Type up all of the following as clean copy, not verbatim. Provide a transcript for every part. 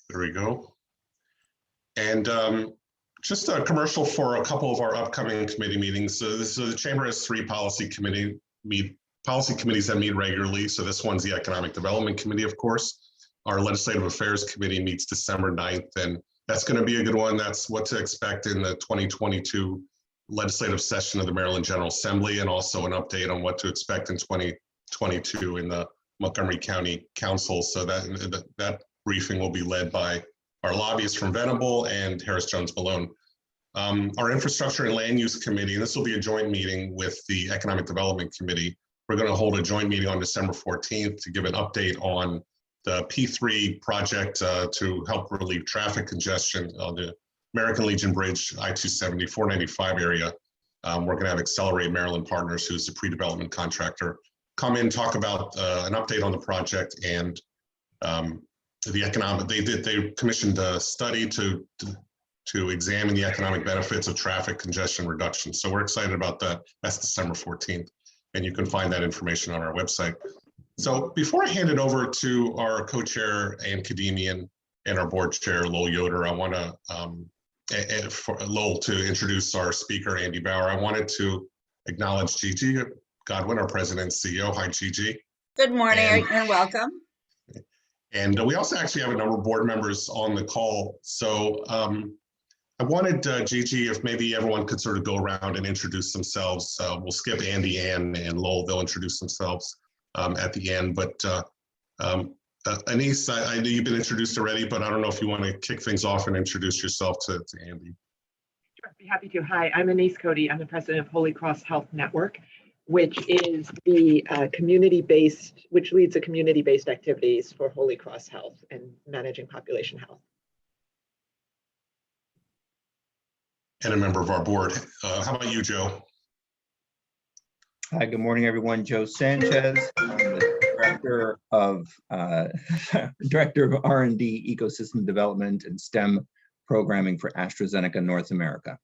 There we go. And just a commercial for a couple of our upcoming committee meetings. So the Chamber has three policy committees that meet regularly. So this one's the Economic Development Committee, of course. Our Legislative Affairs Committee meets December 9th, and that's going to be a good one. That's what to expect in the 2022 legislative session of the Maryland General Assembly, and also an update on what to expect in 2022 in the Montgomery County Council. So that briefing will be led by our lobbyists from Venable and Harris Jones Malone. Our Infrastructure and Land Use Committee, and this will be a joint meeting with the Economic Development Committee. We're going to hold a joint meeting on December 14th to give an update on the P3 project to help relieve traffic congestion on the American Legion Bridge, I-270, 495 area. We're going to have Accelerate Maryland Partners, who's the pre-development contractor, come in, talk about an update on the project and the economic. They commissioned a study to examine the economic benefits of traffic congestion reduction. So we're excited about that. That's December 14th, and you can find that information on our website. So before I hand it over to our co-chair Ann Kademian and our board chair Lowell Yoder, I want to for Lowell to introduce our speaker Andy Bauer. I wanted to acknowledge Gigi Godwin, our president and CEO. Hi, Gigi. Good morning and welcome. And we also actually have a number of board members on the call. So I wanted Gigi, if maybe everyone could sort of go around and introduce themselves. We'll skip Andy, Ann, and Lowell. They'll introduce themselves at the end. But Anise, I know you've been introduced already, but I don't know if you want to kick things off and introduce yourself to Andy. Sure, I'd be happy to. Hi, I'm Anise Cody. I'm the president of Holy Cross Health Network, which is the which leads the community-based activities for Holy Cross Health and managing population health. And a member of our board. How about you, Joe? Hi, good morning, everyone. Joe Sanchez. I'm the director of R&D, Ecosystem Development, and STEM programming for AstraZeneca North America.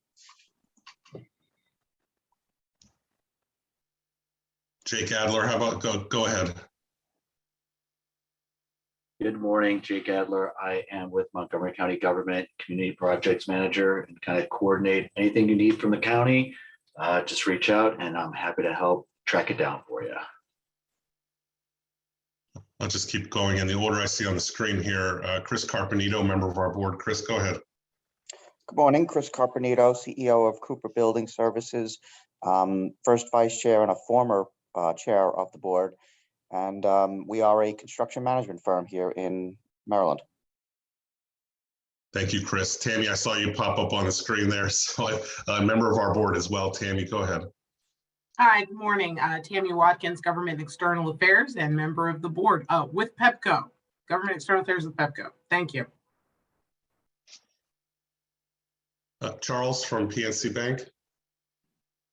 Jake Adler, how about go ahead? Good morning, Jake Adler. I am with Montgomery County Government Community Projects Manager and kind of coordinate anything you need from the county. Just reach out and I'm happy to help track it down for you. I'll just keep going in the order I see on the screen here. Chris Carpenito, member of our board. Chris, go ahead. Good morning, Chris Carpenito, CEO of Cooper Building Services, first vice chair and a former chair of the board. And we are a construction management firm here in Maryland. Thank you, Chris. Tammy, I saw you pop up on the screen there. So a member of our board as well. Tammy, go ahead. Hi, good morning. Tammy Watkins, Government External Affairs and member of the board with PEPCO, Government External Affairs with PEPCO. Thank you. Charles from PNC Bank.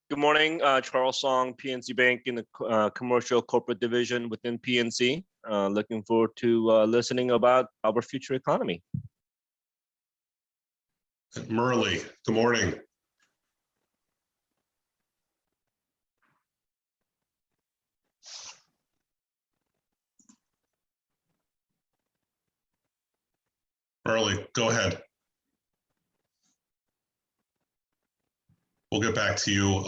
Good morning, Charles Song, PNC Bank in the Commercial Corporate Division within PNC. Looking forward to listening about our future economy. Murley, good morning. Murley, go ahead. We'll get back to you.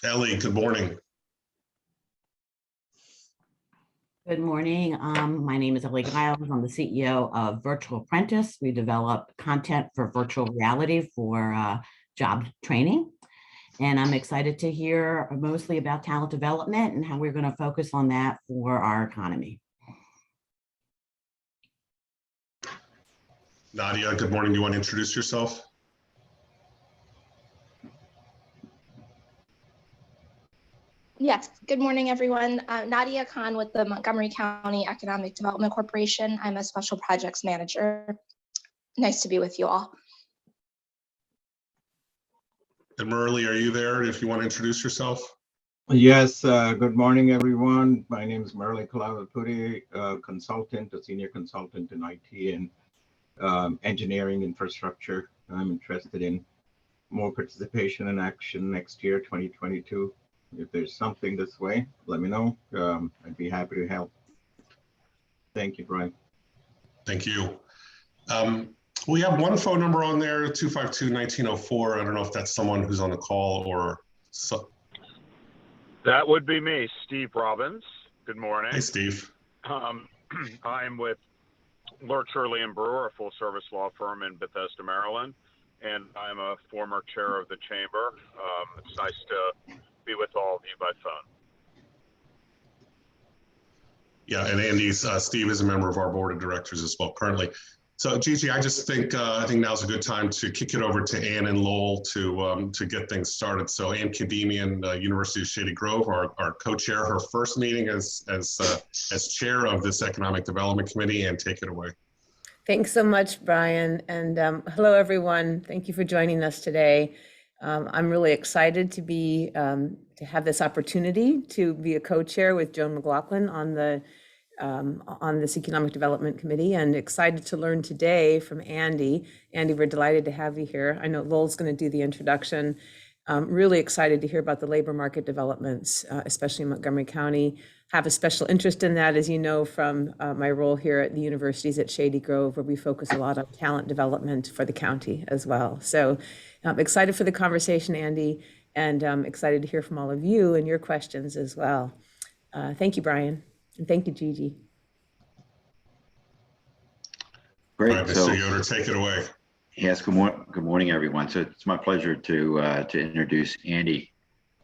Ellie, good morning. Good morning. My name is Ellie Giles. I'm the CEO of Virtual Apprentice. We develop content for virtual reality for job training. And I'm excited to hear mostly about talent development and how we're going to focus on that for our economy. Nadia, good morning. Do you want to introduce yourself? Yes, good morning, everyone. Nadia Khan with the Montgomery County Economic Development Corporation. I'm a special projects manager. Nice to be with you all. And Murley, are you there if you want to introduce yourself? Yes, good morning, everyone. My name is Murley Kalavapudi, consultant, a senior consultant in IT and engineering infrastructure. I'm interested in more participation and action next year, 2022. If there's something this way, let me know. I'd be happy to help. Thank you, Brian. Thank you. We have one phone number on there, 252-1904. I don't know if that's someone who's on the call or so. That would be me, Steve Robbins. Good morning. Hey, Steve. I'm with Lurch, Shirley and Brewer, a full-service law firm in Bethesda, Maryland, and I'm a former chair of the chamber. It's nice to be with all of you by phone. Yeah, and Andy's Steve is a member of our board of directors as well currently. So Gigi, I just think now's a good time to kick it over to Ann and Lowell to get things started. So Ann Kademian, University of Shady Grove, our co-chair, her first meeting as chair of this Economic Development Committee, and take it away. Thanks so much, Brian, and hello everyone. Thank you for joining us today. I'm really excited to have this opportunity to be a co-chair with Joan McLaughlin on this Economic Development Committee, and excited to learn today from Andy. Andy, we're delighted to have you here. I know Lowell's going to do the introduction. Really excited to hear about the labor market developments, especially in Montgomery County. Have a special interest in that, as you know, from my role here at the universities at Shady Grove, where we focus a lot on talent development for the county as well. So I'm excited for the conversation, Andy, and I'm excited to hear from all of you and your questions as well. Thank you, Brian. And thank you, Gigi. Great. All right, Mr. Yoder, take it away. Yes, good morning, everyone. So it's my pleasure to introduce Andy.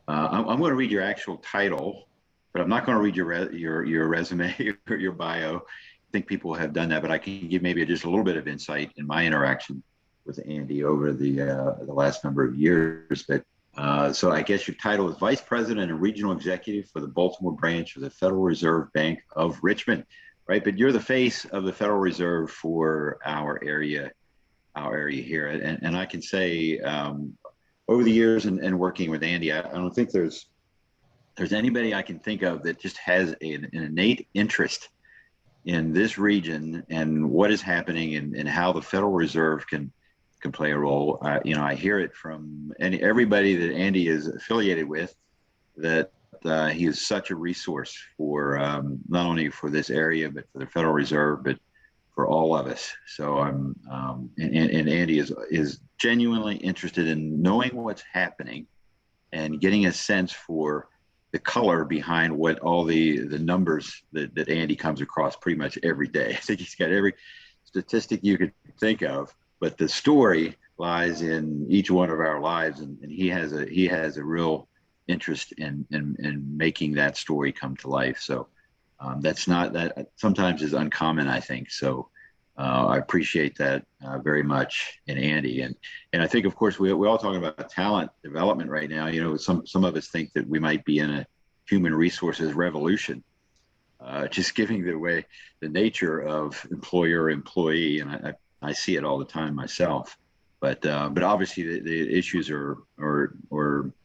I'm going to read your actual title, but I'm not going to read your resume or your bio. I think people have done that, but I can give maybe just a little bit of insight in my interaction with Andy over the last number of years. But so I guess your title is Vice President and Regional Executive for the Baltimore branch of the Federal Reserve Bank of Richmond, right? But you're the face of the Federal Reserve for our area here. And I can say over the years and working with Andy, I don't think there's anybody I can think of that just has an innate interest in this region and what is happening and how the Federal Reserve can play a role. I hear it from everybody that Andy is affiliated with, that he is such a resource for not only for this area, but for the Federal Reserve, but for all of us. So and Andy is genuinely interested in knowing what's happening and getting a sense for the color behind what all the numbers that Andy comes across pretty much every day. I think he's got every statistic you could think of, but the story lies in each one of our lives, and he has a real interest in making that story come to life. So that sometimes is uncommon, I think. So I appreciate that very much in Andy. And I think, of course, we all talking about talent development right now. Some of us think that we might be in a human resources revolution, just giving the nature of employer-employee. And I see it all the time myself. But obviously the issues are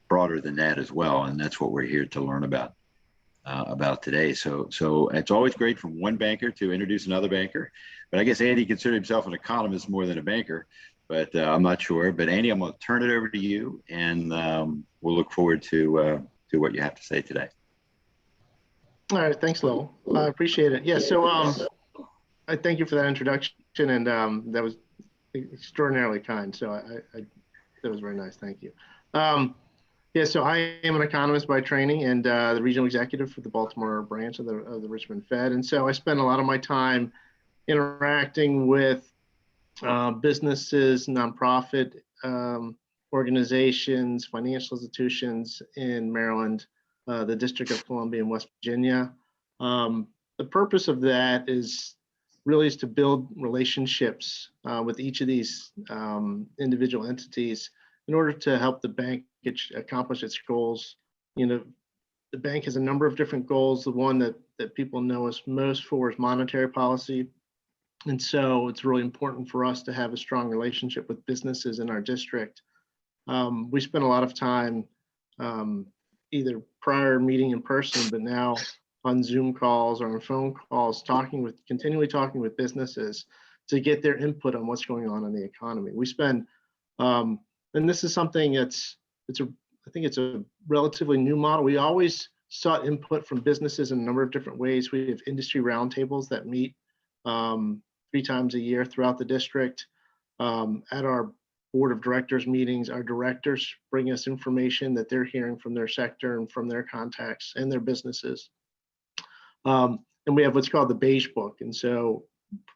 broader than that as well. And that's what we're here to learn about today. So it's always great from one banker to introduce another banker. But I guess Andy considered himself an economist more than a banker, but I'm not sure. But Andy, I'm going to turn it over to you, and we'll look forward to what you have to say today. All right, thanks, Lowell. I appreciate it. Yeah, so I thank you for that introduction, and that was extraordinarily kind. So that was very nice. Thank you. Yeah, so I am an economist by training and the regional executive for the Baltimore branch of the Richmond Fed. And so I spend a lot of my time interacting with businesses, nonprofit organizations, financial institutions in Maryland, the District of Columbia and West Virginia. The purpose of that is to build relationships with each of these individual entities in order to help the bank accomplish its goals. The bank has a number of different goals. The one that people know us most for is monetary policy. And so it's really important for us to have a strong relationship with businesses in our district. We spend a lot of time either prior meeting in person, but now on Zoom calls or on phone calls, continually talking with businesses to get their input on what's going on in the economy. We spend, and this is something I think it's a relatively new model. We always sought input from businesses in a number of different ways. We have industry roundtables that meet 3 times a year throughout the district. At our board of directors meetings, our directors bring us information that they're hearing from their sector and from their contacts and their businesses. And we have what's called the beige book. And so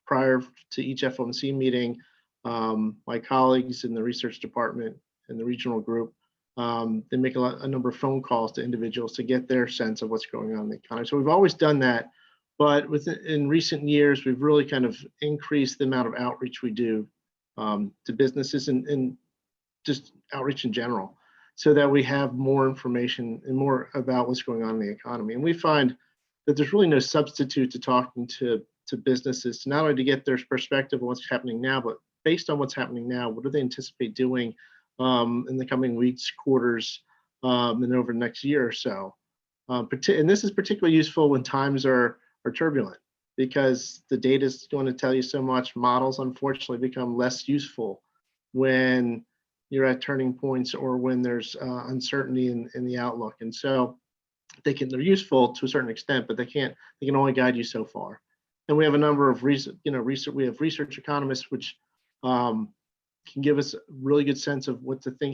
prior to each FOMC meeting, my colleagues in the research department and the regional group, they make a number of phone calls to individuals to get their sense of what's going on in the economy. So we've always done that, but in recent years, we've really kind of increased the amount of outreach we do to businesses and just outreach in general, so that we have more information and more about what's going on in the economy. And we find that there's really no substitute to talking to businesses, not only to get their perspective on what's happening now, but based on what's happening now, what do they anticipate doing in the coming weeks, quarters, and over the next year or so. And this is particularly useful when times are turbulent, because the data is going to tell you so much. Models unfortunately become less useful when you're at turning points or when there's uncertainty in the outlook. And so they're useful to a certain extent, but they can only guide you so far. And we have a number of we have research economists, which can give us a really good sense of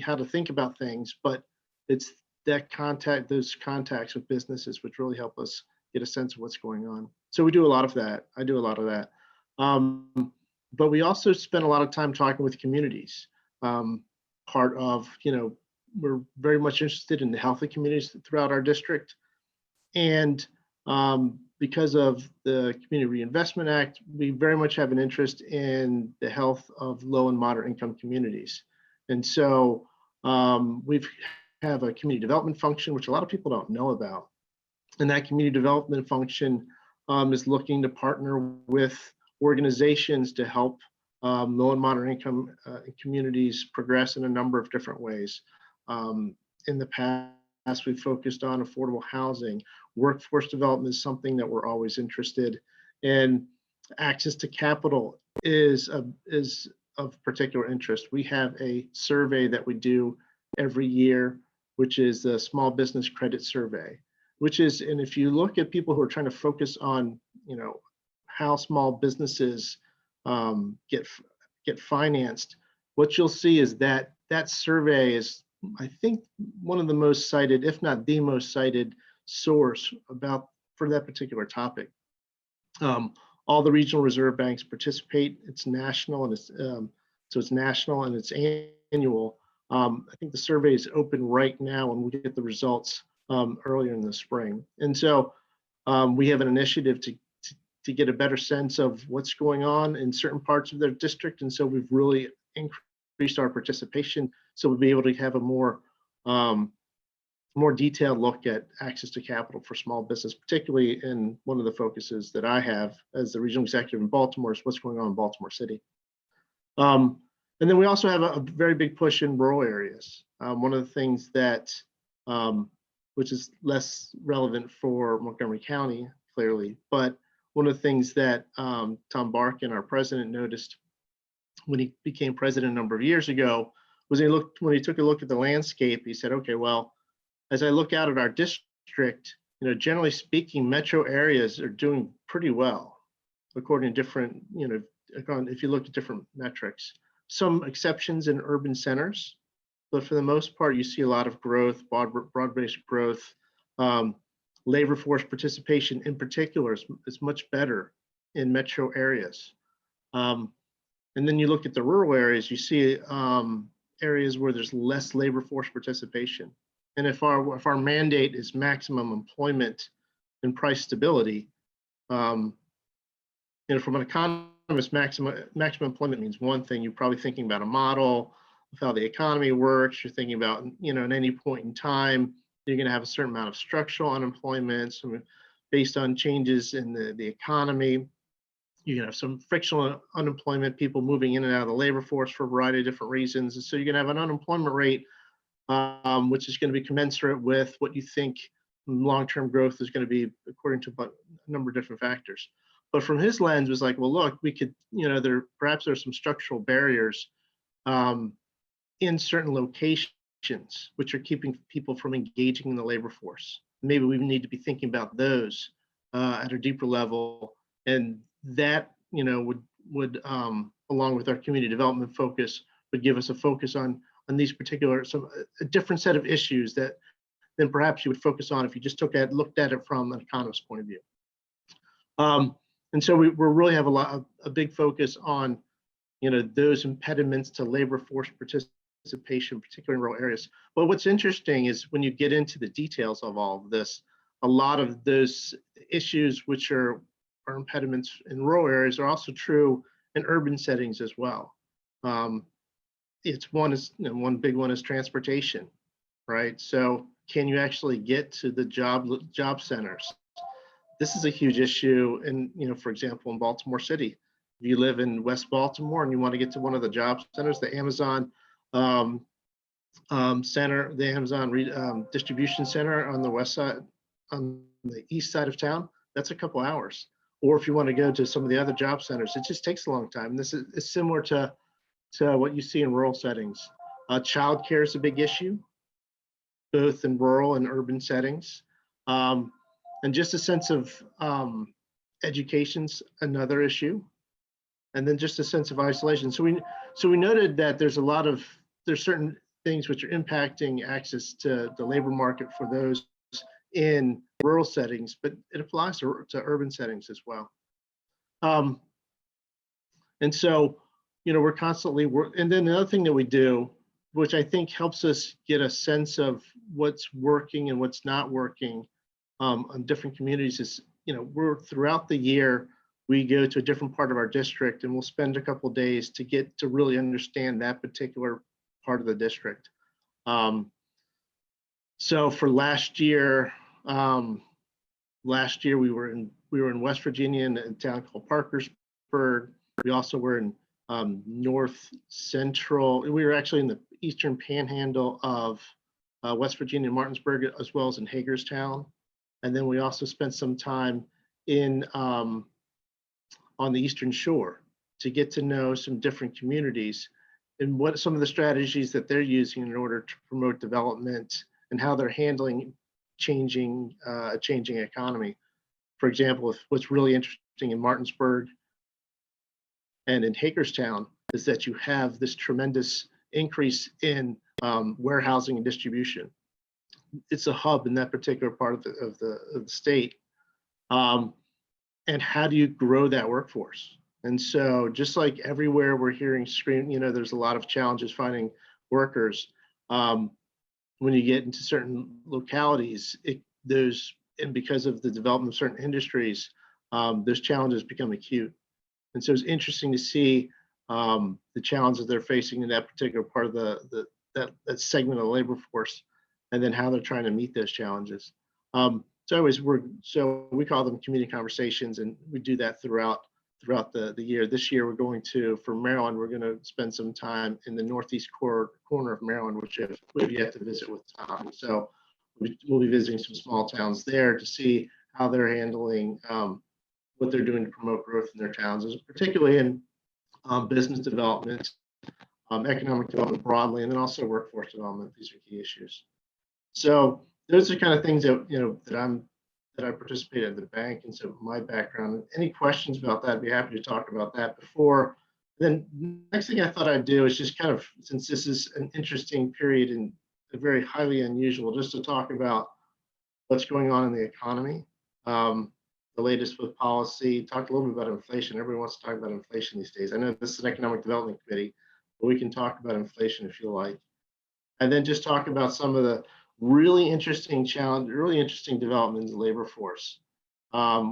how to think about things, but it's those contacts with businesses which really help us get a sense of what's going on. So we do a lot of that. I do a lot of that. But we also spend a lot of time talking with communities. Part of, we're very much interested in the health of communities throughout our district. And because of the Community Reinvestment Act, we very much have an interest in the health of low and moderate income communities. And so we have a community development function, which a lot of people don't know about. And that community development function is looking to partner with organizations to help low and moderate income communities progress in a number of different ways. In the past, we've focused on affordable housing. Workforce development is something that we're always interested in. Access to capital is of particular interest. We have a survey that we do every year, which is the Small Business Credit Survey, and if you look at people who are trying to focus on, how small businesses get financed, what you'll see is that survey is, I think, one of the most cited, if not the most cited source for that particular topic. All the regional reserve banks participate. It's national, and it's national and it's annual. I think the survey is open right now, and we'll get the results earlier in the spring. And so we have an initiative to get a better sense of what's going on in certain parts of their district. And so we've really increased our participation, so we'll be able to have a more detailed look at access to capital for small business, particularly in one of the focuses that I have as the regional executive in Baltimore is what's going on in Baltimore City. And then we also have a very big push in rural areas. One of the things that, which is less relevant for Montgomery County, clearly, but one of the things that Tom Barkin, our president, noticed when he became president a number of years ago was when he took a look at the landscape, he said, okay, well, as I look out at our district, generally speaking, metro areas are doing pretty well, according to different, if you look at different metrics. Some exceptions in urban centers, but for the most part, you see a lot of growth, broad-based growth. Labor force participation in particular is much better in metro areas. And then you look at the rural areas, you see areas where there's less labor force participation. And if our mandate is maximum employment and price stability, from an economist, maximum employment means one thing. You're probably thinking about a model of how the economy works. You're thinking about, at any point in time, you're going to have a certain amount of structural unemployment, based on changes in the economy. You're going to have some frictional unemployment, people moving in and out of the labor force for a variety of different reasons. And so you're going to have an unemployment rate, which is going to be commensurate with what you think long-term growth is going to be according to a number of different factors. But from his lens was like, well, look, we could, perhaps there's some structural barriers in certain locations which are keeping people from engaging in the labor force. Maybe we need to be thinking about those at a deeper level, and that would along with our community development focus, would give us a focus on these particular, a different set of issues that than perhaps you would focus on if you just looked at it from an economist's point of view. And so we really have a big focus on, those impediments to labor force participation, particularly in rural areas. But what's interesting is when you get into the details of all of this, a lot of those issues which are impediments in rural areas are also true in urban settings as well. One big one is transportation, right? So can you actually get to the job centers? This is a huge issue. And, for example, in Baltimore City, if you live in West Baltimore and you want to get to one of the job centers, the Amazon center, the Amazon distribution center on the west side, on the east side of town, that's a couple hours. Or if you want to go to some of the other job centers, it just takes a long time. This is similar to what you see in rural settings. Childcare is a big issue, both in rural and urban settings. And just a sense of education's another issue. And then just a sense of isolation. So we noted that there's certain things which are impacting access to the labor market for those in rural settings, but it applies to urban settings as well. And so, we're constantly and then another thing that we do, which I think helps us get a sense of what's working and what's not working on different communities is, we're throughout the year, we go to a different part of our district and we'll spend a couple of days to get to really understand that particular part of the district. So for last year we were in West Virginia in a town called Parkersburg. We also were in north central. We were actually in the eastern panhandle of West Virginia, Martinsburg, as well as in Hagerstown. And then we also spent some time in on the Eastern Shore to get to know some different communities and what some of the strategies that they're using in order to promote development and how they're handling changing economy. For example, what's really interesting in Martinsburg and in Hagerstown is that you have this tremendous increase in warehousing and distribution. It's a hub in that particular part of the state. And how do you grow that workforce? And so just like everywhere we're hearing there's a lot of challenges finding workers. When you get into certain localities, and because of the development of certain industries, those challenges become acute. And so it's interesting to see the challenges they're facing in that particular part of that segment of the labor force, and then how they're trying to meet those challenges. So we call them community conversations, and we do that throughout the year. This year, for Maryland, we're going to spend some time in the northeast corner of Maryland, which we've yet to visit with Tom. So we'll be visiting some small towns there to see how they're handling what they're doing to promote growth in their towns, particularly in business development, economic development broadly, and then also workforce development. These are key issues. So those are kind of things that I participate at the bank, and so my background. Any questions about that? I'd be happy to talk about that before. Then next thing I thought I'd do is just kind of, since this is an interesting period and very highly unusual, just to talk about what's going on in the economy, the latest with policy. Talk a little bit about inflation. Everyone wants to talk about inflation these days. I know this is an economic development committee, but we can talk about inflation if you like. And then just talk about some of the really interesting developments in the labor force,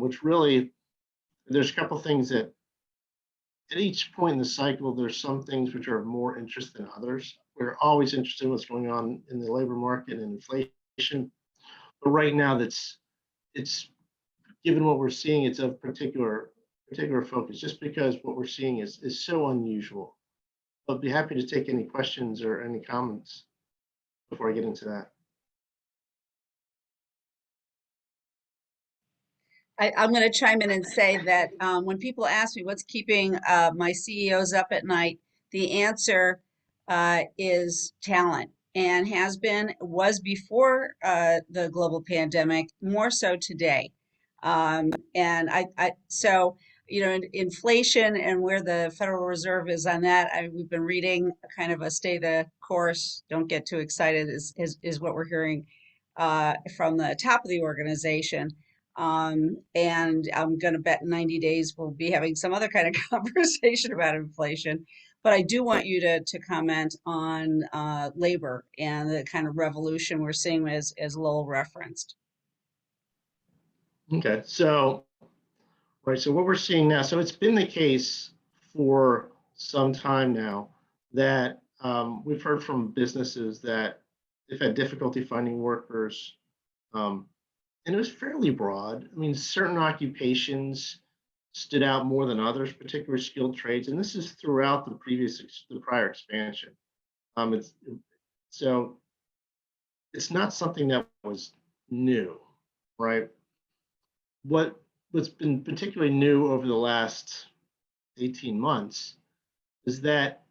which really, there's a couple things that at each point in the cycle, there's some things which are of more interest than others. We're always interested in what's going on in the labor market and inflation. But right now, it's given what we're seeing, it's of particular focus, just because what we're seeing is so unusual. I'd be happy to take any questions or any comments before I get into that. I'm going to chime in and say that when people ask me what's keeping my CEOs up at night, the answer is talent, and was before the global pandemic, more so today. So inflation and where the Federal Reserve is on that. We've been reading kind of a stay the course, don't get too excited is what we're hearing from the top of the organization. And I'm going to bet in 90 days we'll be having some other kind of conversation about inflation. But I do want you to comment on labor and the kind of revolution we're seeing as Lowell referenced. Okay, so, right, so what we're seeing now, so it's been the case for some time now that we've heard from businesses that they've had difficulty finding workers, and it was fairly broad. I mean, certain occupations stood out more than others, particularly skilled trades, and this is throughout the prior expansion. So it's not something that was new, right? What's been particularly new over the last 18 months is that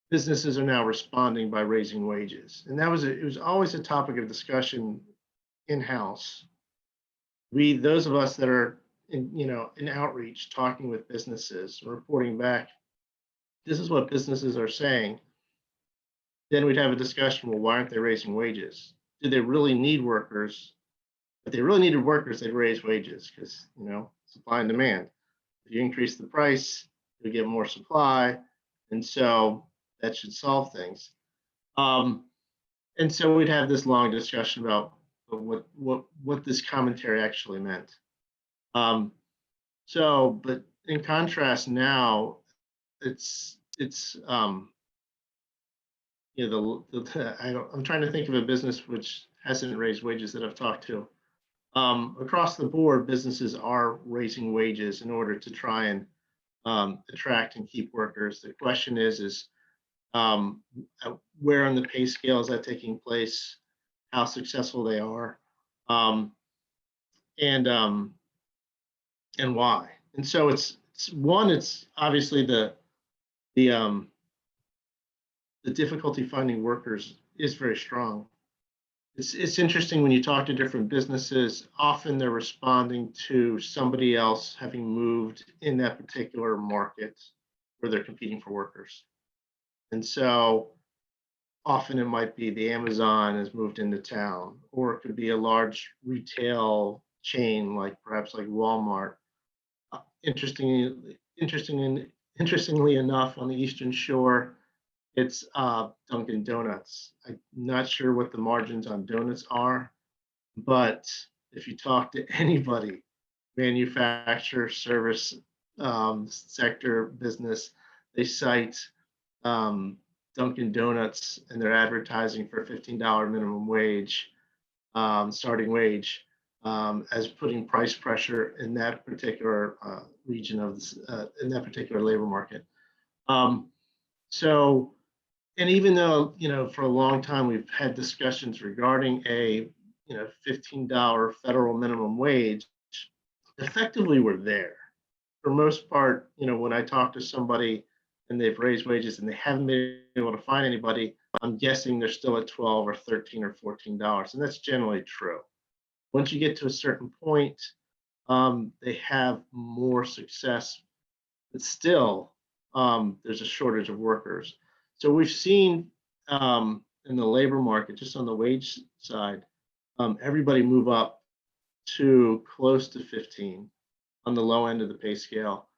businesses are now responding by raising wages, and it was always a topic of discussion in-house. Those of us that are in outreach, talking with businesses, reporting back, this is what businesses are saying. Then we'd have a discussion, well, why aren't they raising wages? Do they really need workers? If they really needed workers, they'd raise wages because, supply and demand. If you increase the price, you get more supply. And so that should solve things. And so we'd have this long discussion about what this commentary actually meant. But in contrast now, I'm trying to think of a business which hasn't raised wages that I've talked to. Across the board, businesses are raising wages in order to try and attract and keep workers. The question is where on the pay scale is that taking place? How successful they are, and why? And so it's obviously the difficulty finding workers is very strong. It's interesting when you talk to different businesses, often they're responding to somebody else having moved in that particular market where they're competing for workers. And so often it might be the Amazon has moved into town, or it could be a large retail chain perhaps like Walmart. Interestingly enough, on the Eastern Shore, it's Dunkin Donuts. I'm not sure what the margins on donuts are, but if you talk to anybody, manufacturer, service sector, business, they cite Dunkin Donuts and their advertising for $15 minimum wage, starting wage, as putting price pressure in that particular region of in that particular labor market. And even though, for a long time we've had discussions regarding a, $15 federal minimum wage, effectively we're there. For most part, when I talk to somebody and they've raised wages and they haven't been able to find anybody, I'm guessing they're still at $12 or $13 or $14, and that's generally true. Once you get to a certain point, they have more success, but still there's a shortage of workers. So we've seen in the labor market, just on the wage side, everybody move up to close to 15 on the low end of the pay scale.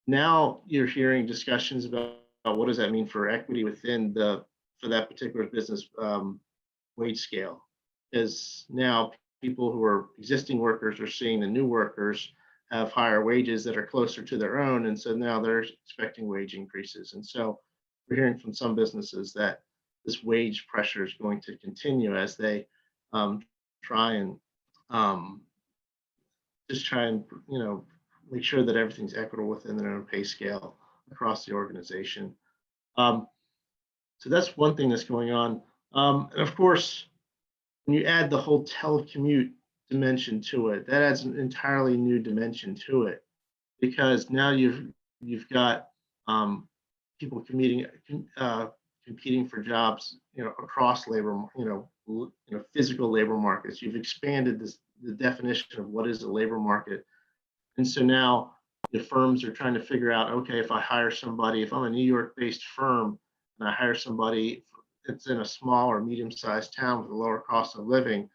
Now you're hearing discussions about what does that mean for equity within for that particular business wage scale. Because now people who are existing workers are seeing the new workers have higher wages that are closer to their own, and so now they're expecting wage increases. And so we're hearing from some businesses that this wage pressure is going to continue as they try and make sure that everything's equitable within their own pay scale across the organization. So that's one thing that's going on. And of course, when you add the whole telecommute dimension to it, that adds an entirely new dimension to it, because now you've got people competing for jobs, across labor, physical labor markets. You've expanded the definition of what is a labor market, and so now the firms are trying to figure out, okay, if I hire somebody, if I'm a New York-based firm and I hire somebody that's in a small or medium-sized town with a lower cost of living,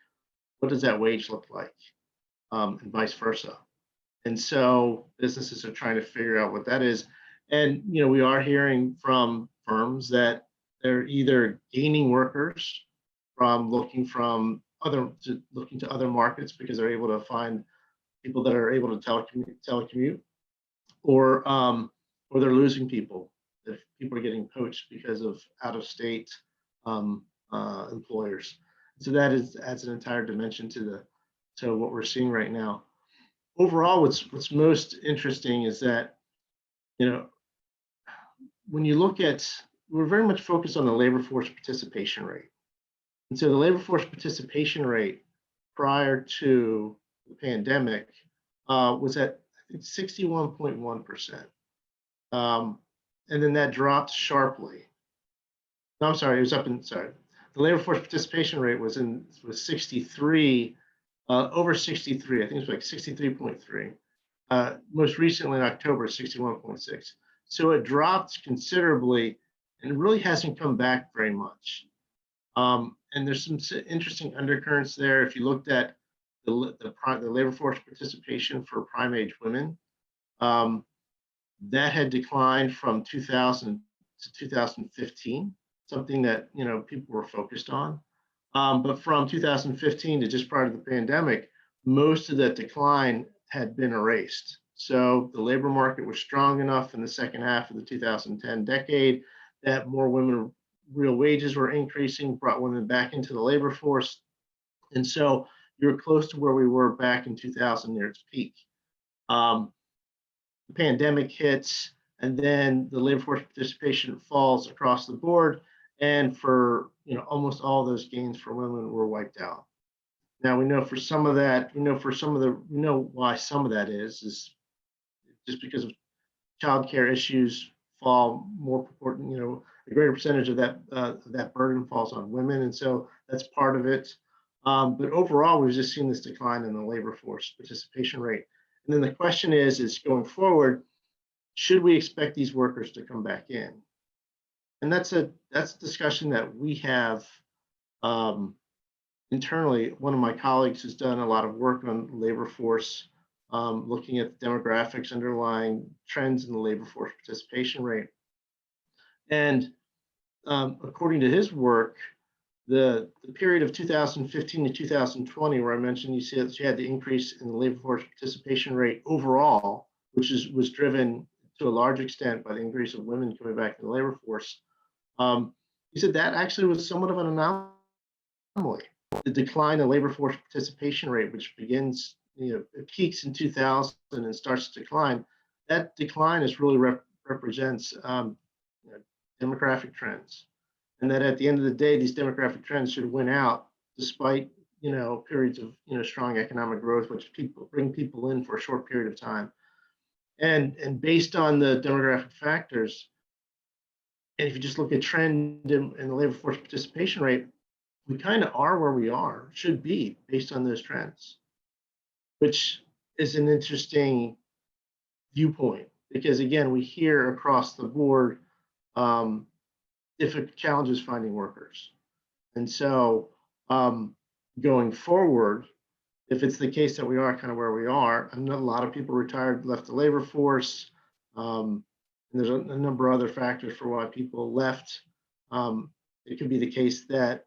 what does that wage look like? And vice versa. And so businesses are trying to figure out what that is. And, you know, we are hearing from firms that they're either gaining workers from looking to other markets because they're able to find people that are able to telecommute, or they're losing people if people are getting poached because of out-of-state employers. So that adds an entire dimension to what we're seeing right now. Overall, what's most interesting is that, you know, when you look at, we're very much focused on the labor force participation rate. And so the labor force participation rate prior to the pandemic was at, I think, 61.1%. And then that dropped sharply. No, I'm sorry, it was the labor force participation rate was 63, over 63, I think it was like 63.3. Most recently in October, 61.6. So it dropped considerably and really hasn't come back very much. And there's some interesting undercurrents there. If you looked at the labor force participation for prime age women, that had declined from 2000 to 2015, something that, you know, people were focused on. But from 2015 to just prior to the pandemic, most of that decline had been erased. So the labor market was strong enough in the second half of the 2010 decade that more women, real wages were increasing, brought women back into the labor force. And so you're close to where we were back in 2000 near its peak. The pandemic hits, and then the labor force participation falls across the board. And for, you know, almost all those gains for women were wiped out. Now we know for some of that, we know why some of that is just because of childcare issues fall more important, you know, a greater percentage of that burden falls on women. And so that's part of it. But overall, we've just seen this decline in the labor force participation rate. And then the question is going forward, should we expect these workers to come back in? And that's a discussion that we have internally. One of my colleagues has done a lot of work on labor force, looking at the demographics underlying trends in the labor force participation rate. And according to his work, the period of 2015 to 2020, where I mentioned you had the increase in the labor force participation rate overall, which was driven to a large extent by the increase of women coming back to the labor force. He said that actually was somewhat of an anomaly. The decline in labor force participation rate, which begins, you know, it peaks in 2000 and starts to decline. That decline is really represents you know, demographic trends, and that at the end of the day, these demographic trends should win out despite, you know, periods of, you know, strong economic growth, which bring people in for a short period of time. And based on the demographic factors, and if you just look at trend in the labor force participation rate, we kind of are where we are, should be based on those trends, which is an interesting viewpoint, because again, we hear across the board different challenges finding workers. And so going forward, if it's the case that we are kind of where we are, I know a lot of people retired, left the labor force. And there's a number of other factors for why people left. It could be the case that,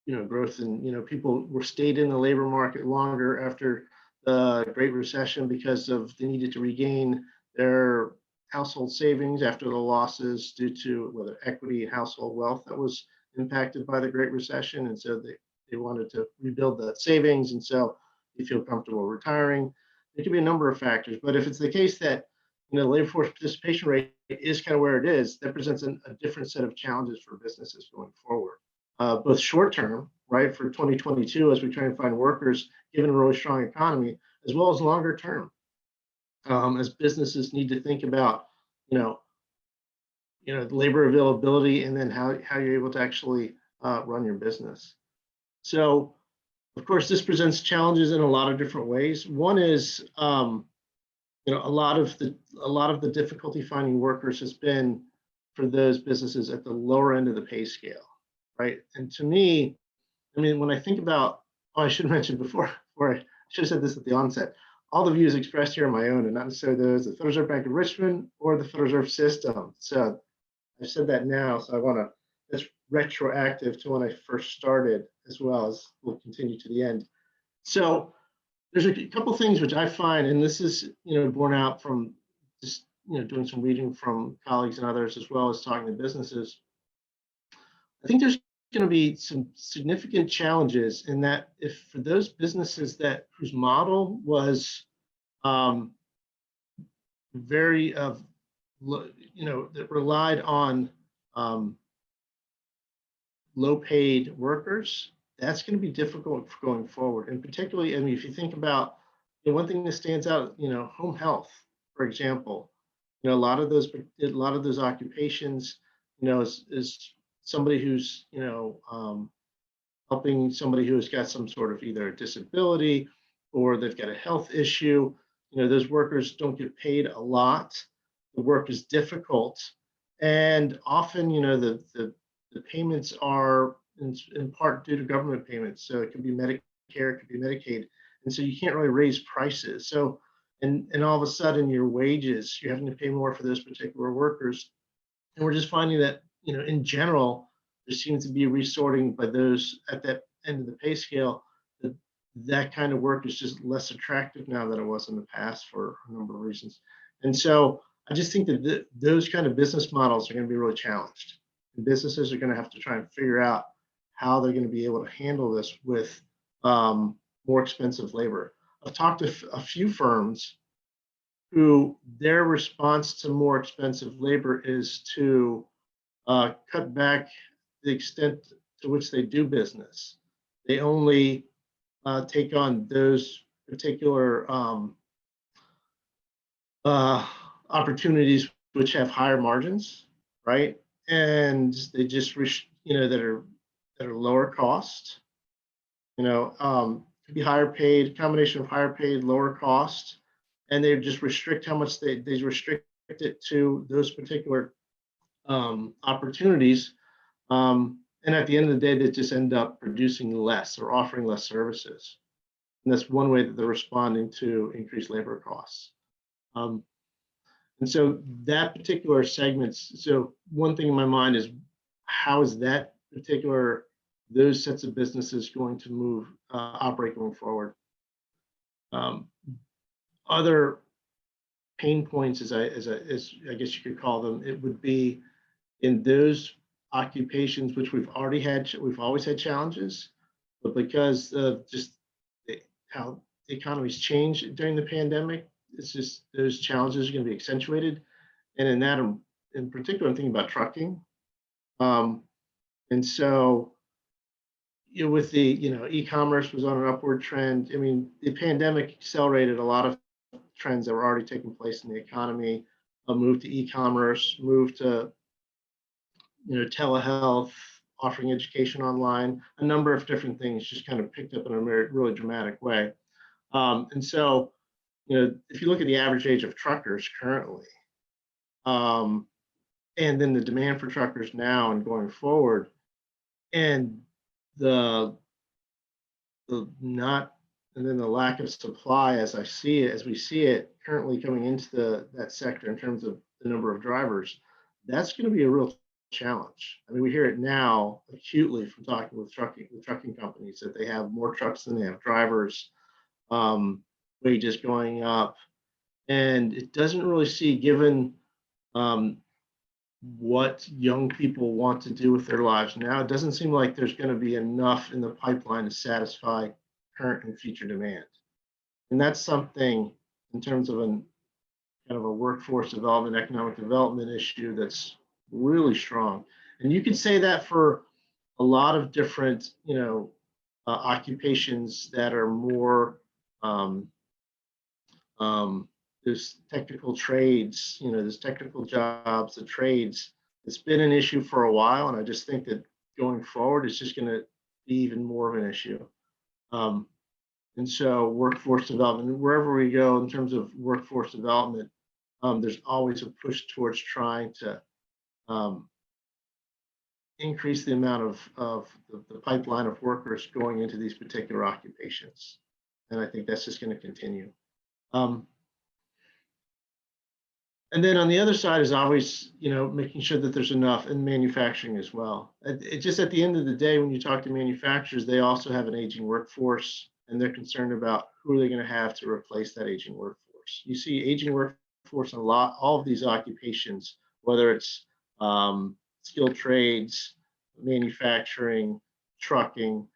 you know, growth and, you know, people stayed in the labor market longer after the Great Recession because of they needed to regain their household savings after the losses due to whether equity and household wealth that was impacted by the Great Recession. And so they wanted to rebuild that savings. And so they feel comfortable retiring. There could be a number of factors, but if it's the case that, you know, the labor force participation rate is kind of where it is, that presents a different set of challenges for businesses going forward. Both short term, right, for 2022, as we try and find workers, given a really strong economy, as well as longer term, as businesses need to think about, you know, labor availability and then how you're able to actually run your business. So, of course, this presents challenges in a lot of different ways. One is a lot of the difficulty finding workers has been for those businesses at the lower end of the pay scale, right? And to me, I mean, when I think about, I should have mentioned before, or I should have said this at the onset, all the views expressed here are my own and not necessarily those of the Reserve Bank of Richmond or the Federal Reserve System. So I've said that now, so I want to, that's retroactive to when I first started, as well as will continue to the end. So there's a couple things which I find, and this is, borne out from just, doing some reading from colleagues and others, as well as talking to businesses. I think there's going to be some significant challenges in that if for those businesses whose model was very that relied on low paid workers, that's going to be difficult going forward. And particularly, I mean, if you think about one thing that stands out, home health, for example, a lot of those occupations, is somebody who's, helping somebody who has got some sort of either a disability or they've got a health issue. Those workers don't get paid a lot. The work is difficult. And often, the payments are in part due to government payments. So it could be Medicare, it could be Medicaid. And so you can't really raise prices. So, and all of a sudden your wages, you're having to pay more for those particular workers. And we're just finding that, in general, there seems to be resorting by those at that end of the pay scale, that kind of work is just less attractive now than it was in the past for a number of reasons. And so I just think that those kind of business models are going to be really challenged. And businesses are going to have to try and figure out how they're going to be able to handle this with more expensive labor. I've talked to a few firms who their response to more expensive labor is to cut back the extent to which they do business. They only take on those particular opportunities which have higher margins, right? And they just that are lower cost. Could be higher paid, combination of higher paid, lower cost, and they just restrict how much they restrict it to those particular opportunities. And at the end of the day, they just end up producing less or offering less services. And that's one way that they're responding to increased labor costs. And so that particular segment, so one thing in my mind is how is those sets of businesses going to operate going forward? Other pain points, as I guess you could call them, it would be in those occupations which we've always had challenges, but because of just how the economy's changed during the pandemic, it's just those challenges are going to be accentuated. And in that, in particular, I'm thinking about trucking. And so, with the e-commerce was on an upward trend. I mean, the pandemic accelerated a lot of trends that were already taking place in the economy. A move to e-commerce, move to telehealth, offering education online, a number of different things just kind of picked up in a really dramatic way. And so, if you look at the average age of truckers currently, and then the demand for truckers now and going forward, and the lack of supply as we see it currently coming into that sector in terms of the number of drivers, that's going to be a real challenge. I mean, we hear it now acutely from talking with trucking companies that they have more trucks than they have drivers, wages going up, and it doesn't really see, given what young people want to do with their lives now, it doesn't seem like there's going to be enough in the pipeline to satisfy current and future demand. And that's something in terms of kind of a workforce development, economic development issue that's really strong. And you could say that for a lot of different, occupations that are more, there's technical trades, there's technical jobs, the trades. It's been an issue for a while, and I just think that going forward, it's just going to be even more of an issue. And so workforce development, wherever we go in terms of workforce development, there's always a push towards trying to increase the amount of the pipeline of workers going into these particular occupations. And I think that's just going to continue. And then on the other side is always, making sure that there's enough in manufacturing as well. It just at the end of the day, when you talk to manufacturers, they also have an aging workforce, and they're concerned about who are they going to have to replace that aging workforce. You see aging workforce in all of these occupations, whether it's skilled trades, manufacturing, trucking,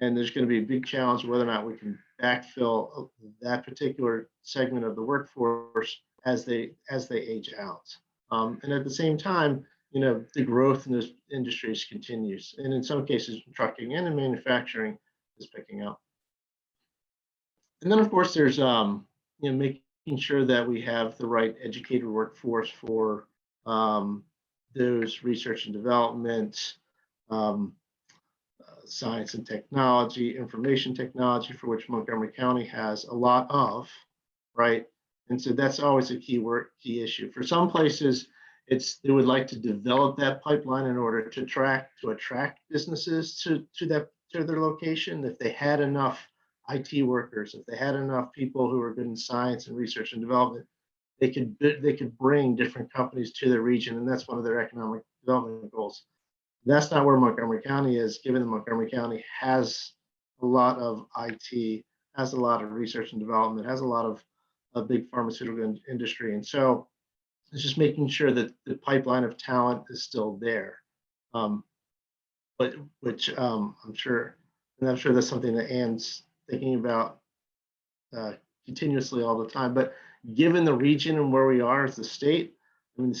and there's going to be a big challenge whether or not we can backfill that particular segment of the workforce as they age out. And at the same time, the growth in those industries continues, and in some cases, trucking and in manufacturing is picking up. And then, of course, there's making sure that we have the right educated workforce for those research and development, science and technology, information technology, for which Montgomery County has a lot of, right? And so that's always a key issue. For some places, they would like to develop that pipeline in order to attract businesses to their location. If they had enough IT workers, if they had enough people who are good in science and research and development, they could bring different companies to their region, and that's one of their economic development goals. That's not where Montgomery County is, given that Montgomery County has a lot of IT, has a lot of research and development, has a lot of a big pharmaceutical industry. And so it's just making sure that the pipeline of talent is still there. Which I'm sure that's something that Ann's thinking about continuously all the time. But given the region and where we are as a state, one of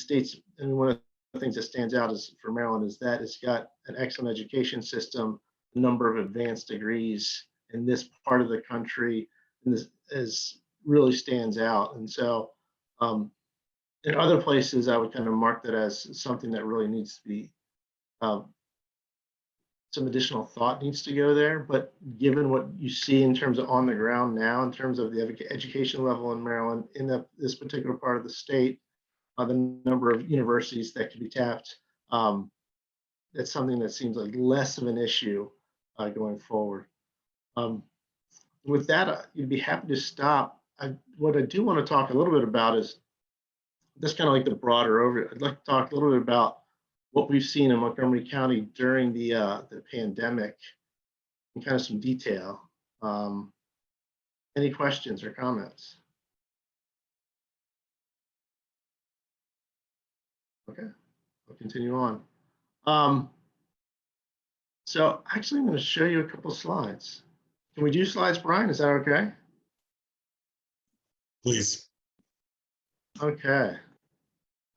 the things that stands out for Maryland is that it's got an excellent education system, a number of advanced degrees in this part of the country, and this really stands out. And so in other places, I would kind of mark that as something that really needs to be, some additional thought needs to go there. But given what you see in terms of on the ground now, in terms of the education level in Maryland, in this particular part of the state, the number of universities that can be tapped, that's something that seems like less of an issue going forward. With that, you'd be happy to stop. What I do want to talk a little bit about is just kind of like the broader overview. I'd like to talk a little bit about what we've seen in Montgomery County during the pandemic in kind of some detail. Any questions or comments? Okay, I'll continue on. So actually, I'm going to show you a couple slides. Can we do slides, Brian? Is that okay? Please. Okay.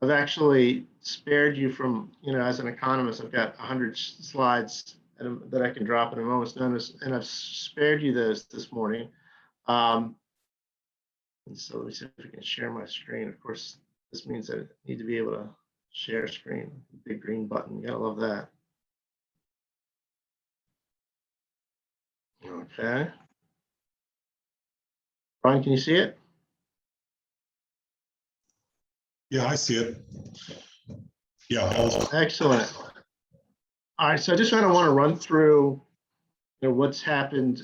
I've actually spared you from, as an economist, I've got 100 slides that I can drop in a moment's notice, and I've spared you those this morning. And so let me see if I can share my screen. Of course, this means that I need to be able to share screen. Big green button. You gotta love that. Okay. Brian, can you see it? Yeah, I see it. Yeah. Excellent. All right, so I just kind of want to run through what's happened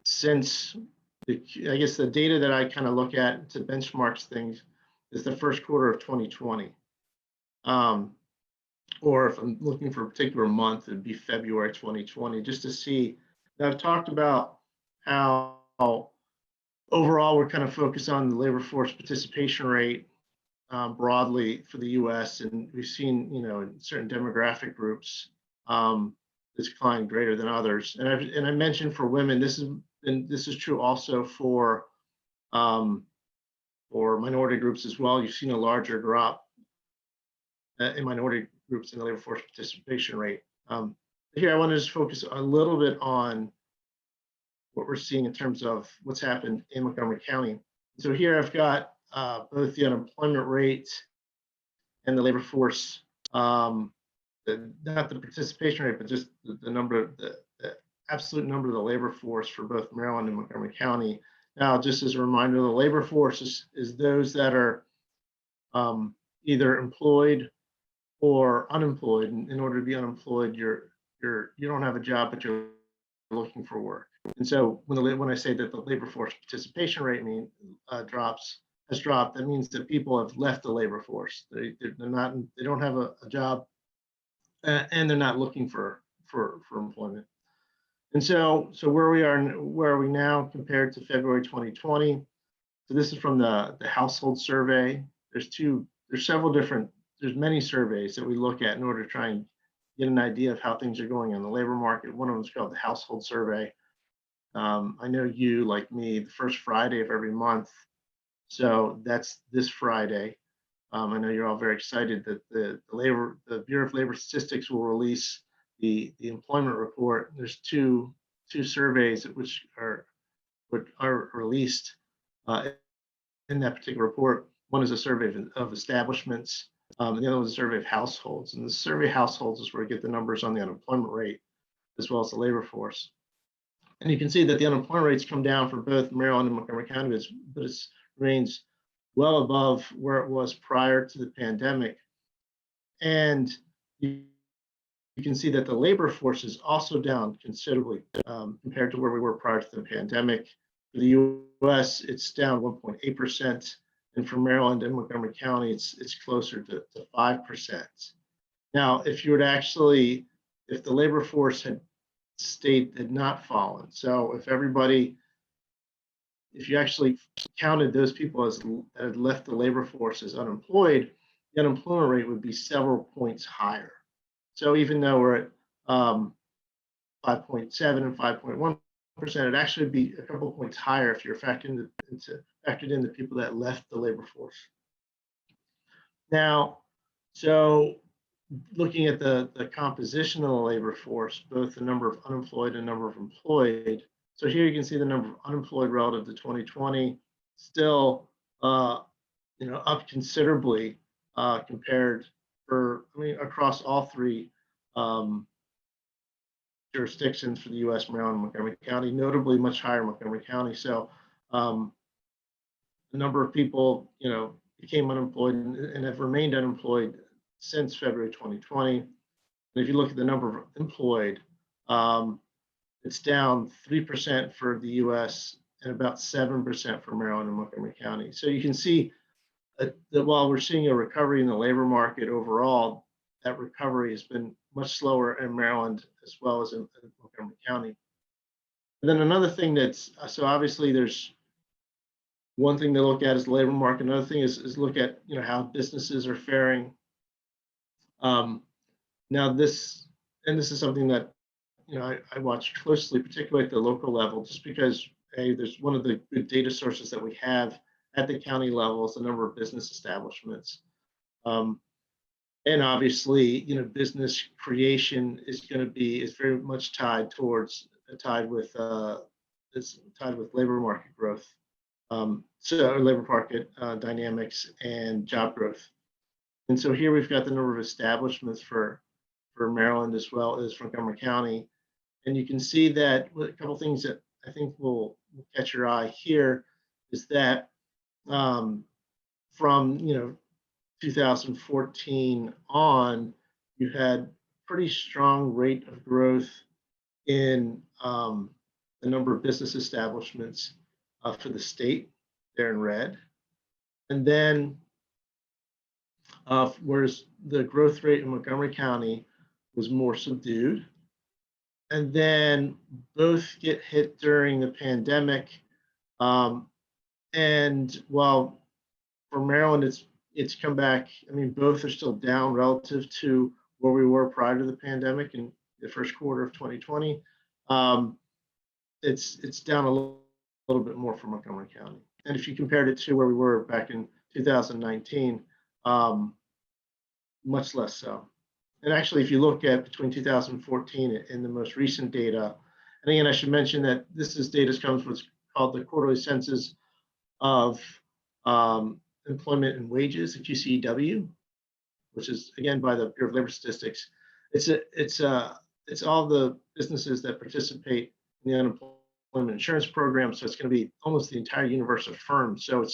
since I guess the data that I kind of look at to benchmark things is the first quarter of 2020. Or if I'm looking for a particular month, it'd be February 2020, just to see. Now, I've talked about how overall we're kind of focused on the labor force participation rate broadly for the U.S. And we've seen, in certain demographic groups, this decline greater than others. And I mentioned for women, this is true also for minority groups as well. You've seen a larger drop in minority groups in the labor force participation rate. Here, I want to just focus a little bit on what we're seeing in terms of what's happened in Montgomery County. So here I've got both the unemployment rate and the labor force, not the participation rate, but just the number of the absolute number of the labor force for both Maryland and Montgomery County. Now, just as a reminder, the labor force is those that are either employed or unemployed. In order to be unemployed, you don't have a job, but you're looking for work. And so when I say that the labor force participation rate has dropped, that means that people have left the labor force. They don't have a job, and they're not looking for employment. And so where are we now compared to February 2020? So this is from the household survey. There's many surveys that we look at in order to try and get an idea of how things are going in the labor market. One of them is called the household survey. I know you, like me, the first Friday of every month. So that's this Friday. I know you're all very excited that the Bureau of Labor Statistics will release the employment report. There's two surveys which are released in that particular report. One is a survey of establishments, and the other one is a survey of households. And the survey of households is where we get the numbers on the unemployment rate as well as the labor force. And you can see that the unemployment rates come down for both Maryland and Montgomery County, but it remains well above where it was prior to the pandemic. And you can see that the labor force is also down considerably compared to where we were prior to the pandemic. For the US, it's down 1.8%. And for Maryland and Montgomery County, it's closer to 5%. Now, if you were to if the labor force had not fallen, so if you actually counted those people that had left the labor force as unemployed, the unemployment rate would be several points higher. So even though we're at 5.7 and 5.1%, it'd actually be a couple points higher if you're factored in the people that left the labor force. Now, so looking at the composition of the labor force, both the number of unemployed and number of employed. So here you can see the number of unemployed relative to 2020, still up considerably across all three jurisdictions for the US, Maryland, and Montgomery County, notably much higher in Montgomery County. So the number of people, became unemployed and have remained unemployed since February 2020. And if you look at the number of employed, it's down 3% for the US and about 7% for Maryland and Montgomery County. So you can see that while we're seeing a recovery in the labor market overall, that recovery has been much slower in Maryland as well as in Montgomery County. And then another thing so obviously there's one thing to look at is the labor market. Another thing is look at how businesses are faring. Now this is something that I watch closely, particularly at the local level, just because there's one of the good data sources that we have at the county level is the number of business establishments. And obviously, business creation is very much tied with labor market growth. So labor market dynamics and job growth. And so here we've got the number of establishments for Maryland as well as Montgomery County. And you can see that a couple of things that I think will catch your eye here is that from 2014 on, you had pretty strong rate of growth in the number of business establishments for the state, there in red. And then, whereas the growth rate in Montgomery County was more subdued. And then both get hit during the pandemic. And while for Maryland, it's come back, both are still down relative to where we were prior to the pandemic in the first quarter of 2020. It's down a little bit more for Montgomery County. And if you compared it to where we were back in 2019, much less so. And actually, if you look at between 2014 and the most recent data, and again, I should mention that this data comes from what's called the quarterly census of employment and wages, the QCEW, which is again by the Bureau of Labor Statistics. It's it's all the businesses that participate in the unemployment insurance program. So it's going to be almost the entire universe of firms. So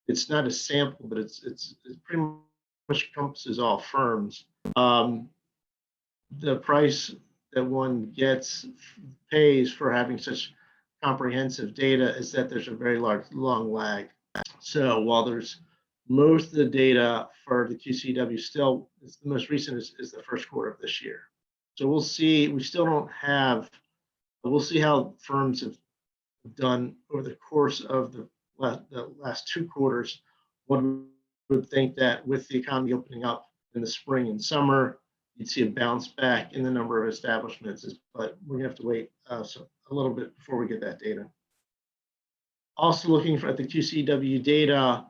it's not a sample, but it pretty much encompasses all firms. The price that one pays for having such comprehensive data is that there's a very long lag. So while there's most of the data for the QCW still, the most recent is the first quarter of this year. So we'll see. We still don't have. We'll see how firms have done over the course of the last 2 quarters. One would think that with the economy opening up in the spring and summer, you'd see a bounce back in the number of establishments, but we're gonna have to wait a little bit before we get that data. Also looking at the QCW data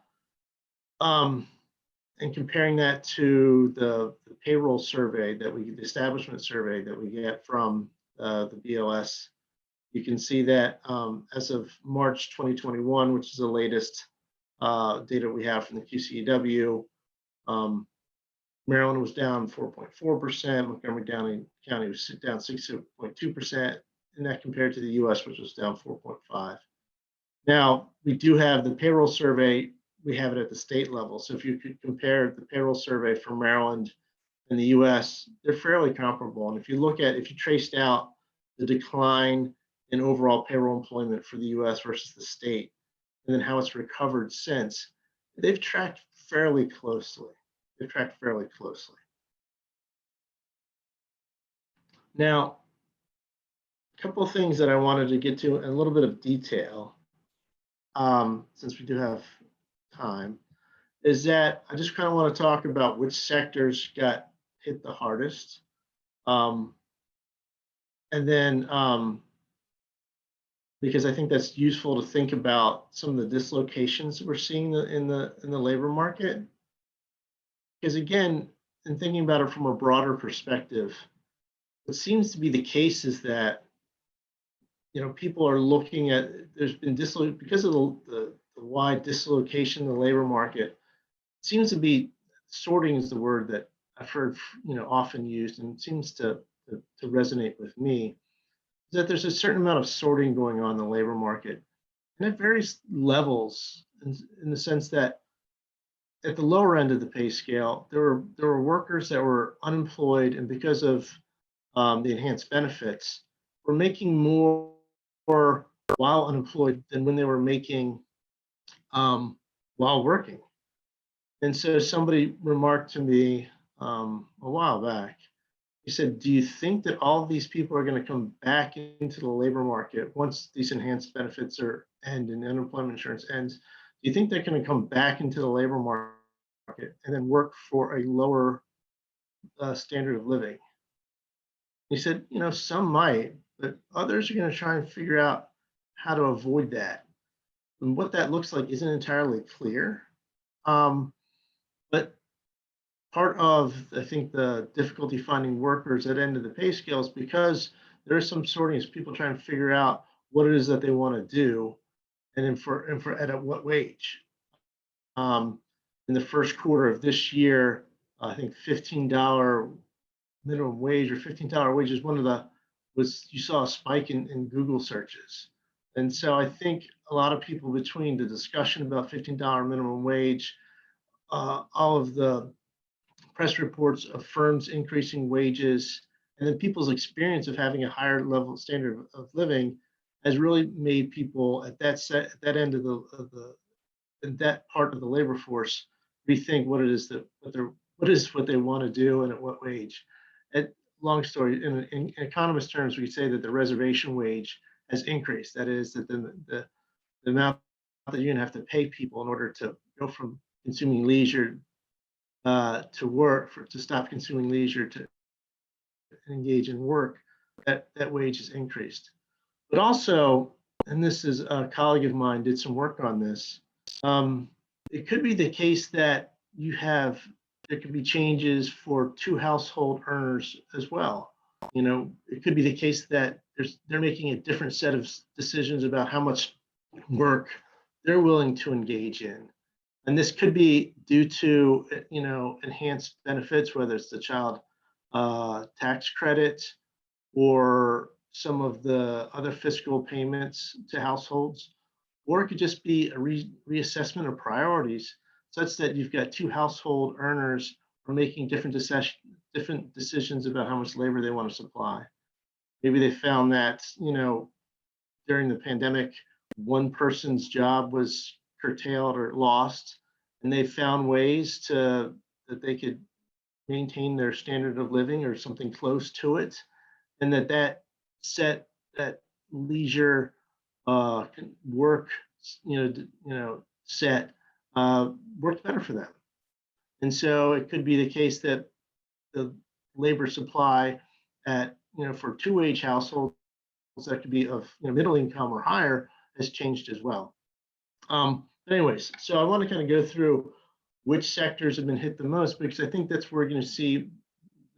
and comparing that to the payroll survey the establishment survey that we get from the BLS, you can see that as of March 2021, which is the latest data we have from the QCW, Maryland was down 4.4%, Montgomery County was down 6.2%, and that compared to the US, which was down 4.5%. Now, we do have the payroll survey, we have it at the state level. So if you could compare the payroll survey for Maryland and the US, they're fairly comparable. And if you traced out the decline in overall payroll employment for the US versus the state, and then how it's recovered since, they've tracked fairly closely. Now, a couple of things that I wanted to get to in a little bit of detail, since we do have time, is that I just kind of want to talk about which sectors got hit the hardest. And then, because I think that's useful to think about some of the dislocations that we're seeing in the labor market. Because again, in thinking about it from a broader perspective, what seems to be the case is that, people are looking at, there's been because of the wide dislocation in the labor market, it seems to be, sorting is the word that I've heard, often used, and it seems to resonate with me, is that there's a certain amount of sorting going on in the labor market, and at various levels, in the sense that at the lower end of the pay scale, there were workers that were unemployed, and because of the enhanced benefits, were making more while unemployed than when they were making while working. And so somebody remarked to me a while back, he said, do you think that all of these people are going to come back into the labor market once these enhanced benefits end and unemployment insurance ends? Do you think they're going to come back into the labor market and then work for a lower standard of living? He said, some might, but others are going to try and figure out how to avoid that. And what that looks like isn't entirely clear. But part of, I think, the difficulty finding workers at end of the pay scale is because there is some sorting as people trying to figure out what it is that they want to do, and then at what wage. In the first quarter of this year, I think $15 minimum wage or $15 wage is you saw a spike in Google searches. And so I think a lot of people, between the discussion about $15 minimum wage, all of the press reports of firms increasing wages, and then people's experience of having a higher level standard of living, has really made people at that end of that part of the labor force rethink what they want to do and at what wage. Long story, in economist terms, we say that the reservation wage has increased. That is, that the amount that you're going to have to pay people in order to go from consuming leisure to work, to stop consuming leisure to engage in work, that wage has increased. But also, and this is a colleague of mine did some work on this, it could be the case that there could be changes for 2 household earners as well. It could be the case that they're making a different set of decisions about how much work they're willing to engage in. And this could be due to, enhanced benefits, whether it's the child tax credit, or some of the other fiscal payments to households, or it could just be a reassessment of priorities such that you've got two household earners are making different decisions about how much labor they want to supply. Maybe they found that, during the pandemic, one person's job was curtailed or lost, and they found ways that they could maintain their standard of living or something close to it, and that leisure work set worked better for them. And so it could be the case that the labor supply for two-wage households that could be of middle income or higher has changed as well. But anyways, so I want to kind of go through which sectors have been hit the most, because I think that's where we're going to see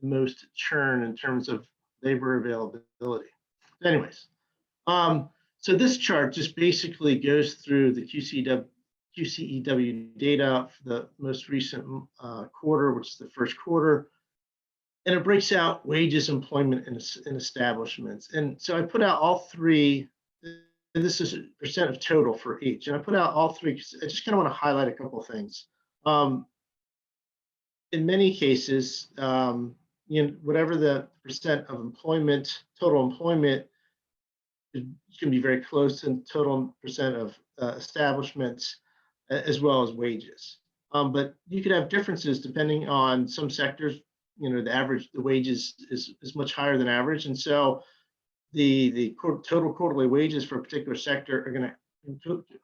the most churn in terms of labor availability. Anyways, so this chart just basically goes through the QCEW data for the most recent quarter, which is the first quarter, and it breaks out wages, employment, and establishments. And so I put out all three, and this is percent of total for each. And I put out all three because I just kind of want to highlight a couple of things. In many cases, whatever the percent of employment, total employment, it can be very close to total percent of establishments, as well as wages. But you could have differences depending on some sectors. The wages is much higher than average, and so the total quarterly wages for a particular sector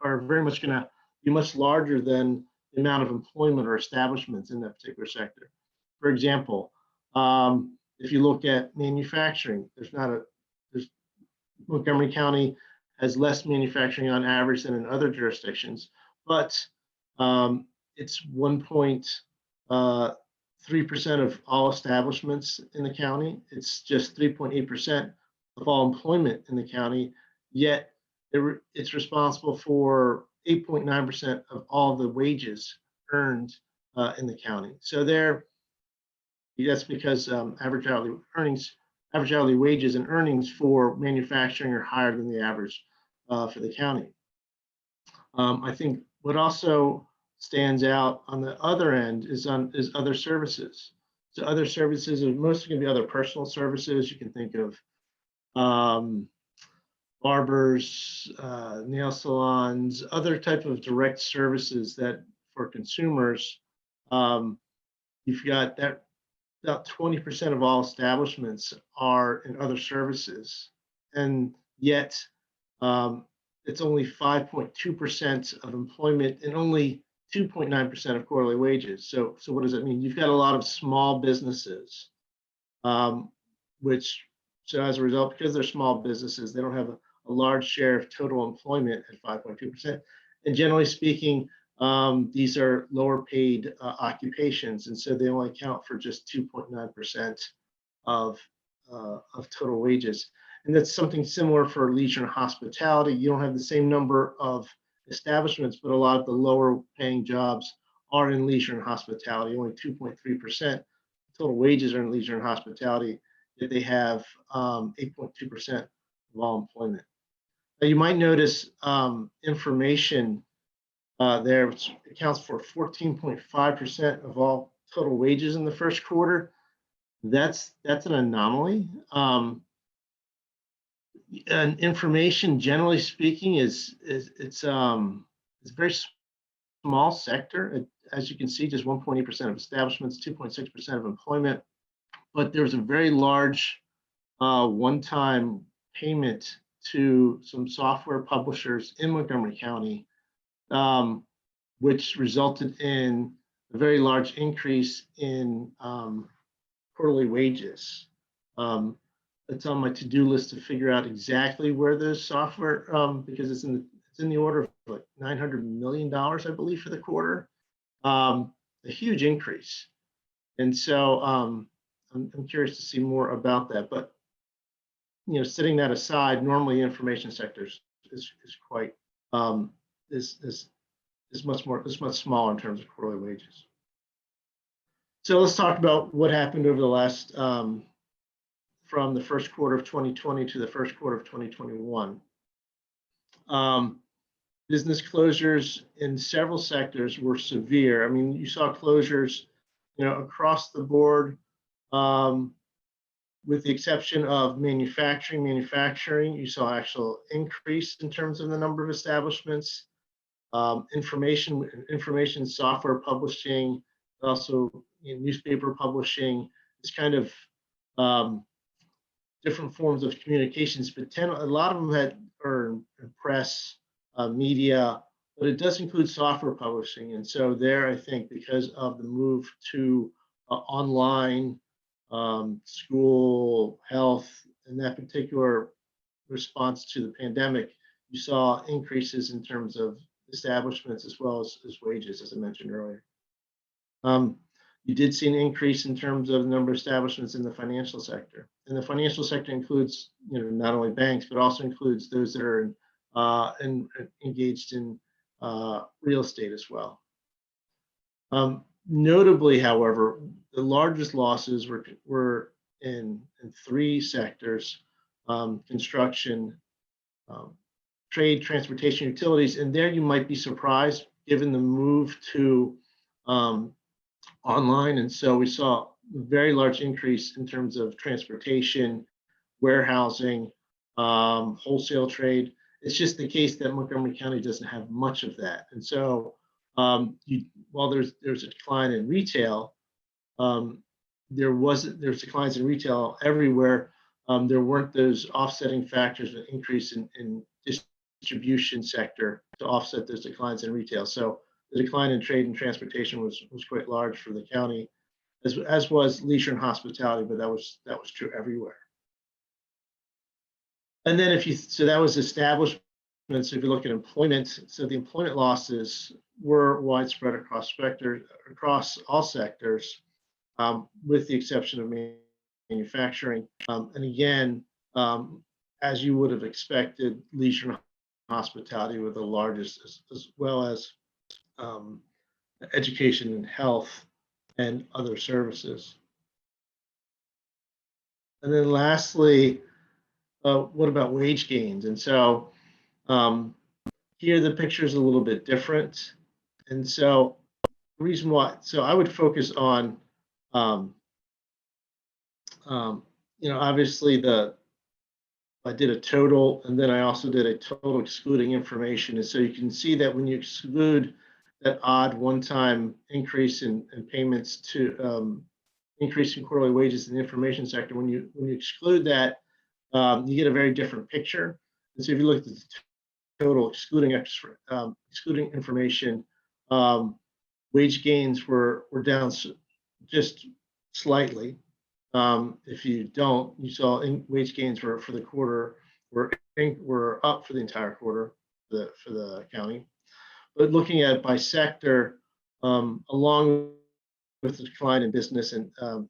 are very much going to be much larger than the amount of employment or establishments in that particular sector. For example, if you look at manufacturing, Montgomery County has less manufacturing on average than in other jurisdictions, but it's 1.3% of all establishments in the county. It's just 3.8% of all employment in the county, yet it's responsible for 8.9% of all the wages earned in the county. So that's because average hourly wages and earnings for manufacturing are higher than the average for the county. I think what also stands out on the other end is other services. So other services are mostly going to be other personal services. You can think of barbers, nail salons, other type of direct services that for consumers. You've got that about 20% of all establishments are in other services, and yet it's only 5.2% of employment and only 2.9% of quarterly wages. So what does that mean? You've got a lot of small businesses, so as a result, because they're small businesses, they don't have a large share of total employment at 5.2%. And generally speaking, these are lower paid occupations, and so they only account for just 2.9% of total wages. And that's something similar for leisure and hospitality. You don't have the same number of establishments, but a lot of the lower paying jobs are in leisure and hospitality. Only 2.3% total wages are in leisure and hospitality, yet they have 8.2% of all employment. Now you might notice information there, which accounts for 14.5% of all total wages in the first quarter. That's an anomaly. And information, generally speaking, it's a very small sector. As you can see, just 1.8% of establishments, 2.6% of employment. But there's a very large one-time payment to some software publishers in Montgomery County, which resulted in a very large increase in quarterly wages. It's on my to-do list to figure out exactly where those software, because it's in the order of like $900 million, I believe, for the quarter. A huge increase. And so I'm curious to see more about that. But setting that aside, normally information sectors is quite is much smaller in terms of quarterly wages. So let's talk about what happened over the last from the first quarter of 2020 to the first quarter of 2021. Business closures in several sectors were severe. I mean, you saw closures, across the board, with the exception of manufacturing. Manufacturing, you saw actual increase in terms of the number of establishments. Information software publishing, also newspaper publishing, is kind of different forms of communications, but a lot of them are press, media, but it does include software publishing. And so there, I think, because of the move to online, school, health, and that particular response to the pandemic, you saw increases in terms of establishments as well as wages, as I mentioned earlier. You did see an increase in terms of the number of establishments in the financial sector. And the financial sector includes, not only banks, but also includes those that are engaged in real estate as well. Notably, however, the largest losses were in three sectors: construction, trade, transportation, utilities. And there you might be surprised given the move to online. And so we saw a very large increase in terms of transportation, warehousing, wholesale trade. It's just the case that Montgomery County doesn't have much of that. And so while there's a decline in retail, there's declines in retail everywhere. There weren't those offsetting factors, an increase in distribution sector to offset those declines in retail. So the decline in trade and transportation was quite large for the county, as was leisure and hospitality, but that was true everywhere. And then so that was establishments. If you look at employment, so the employment losses were widespread across all sectors, with the exception of manufacturing. And again, as you would have expected, leisure and hospitality were the largest, as well as education and health and other services. And then lastly, what about wage gains? And so here the picture is a little bit different. And so the reason why, so I would focus on, obviously I did a total, and then I also did a total excluding information. And so you can see that when you exclude that odd one-time increase in payments to increase in quarterly wages in the information sector, when you exclude that, you get a very different picture. And so if you look at the total excluding information, wage gains were down just slightly. If you don't, you saw wage gains for the quarter were up for the entire quarter for the county. But looking at by sector, along with the decline in business and the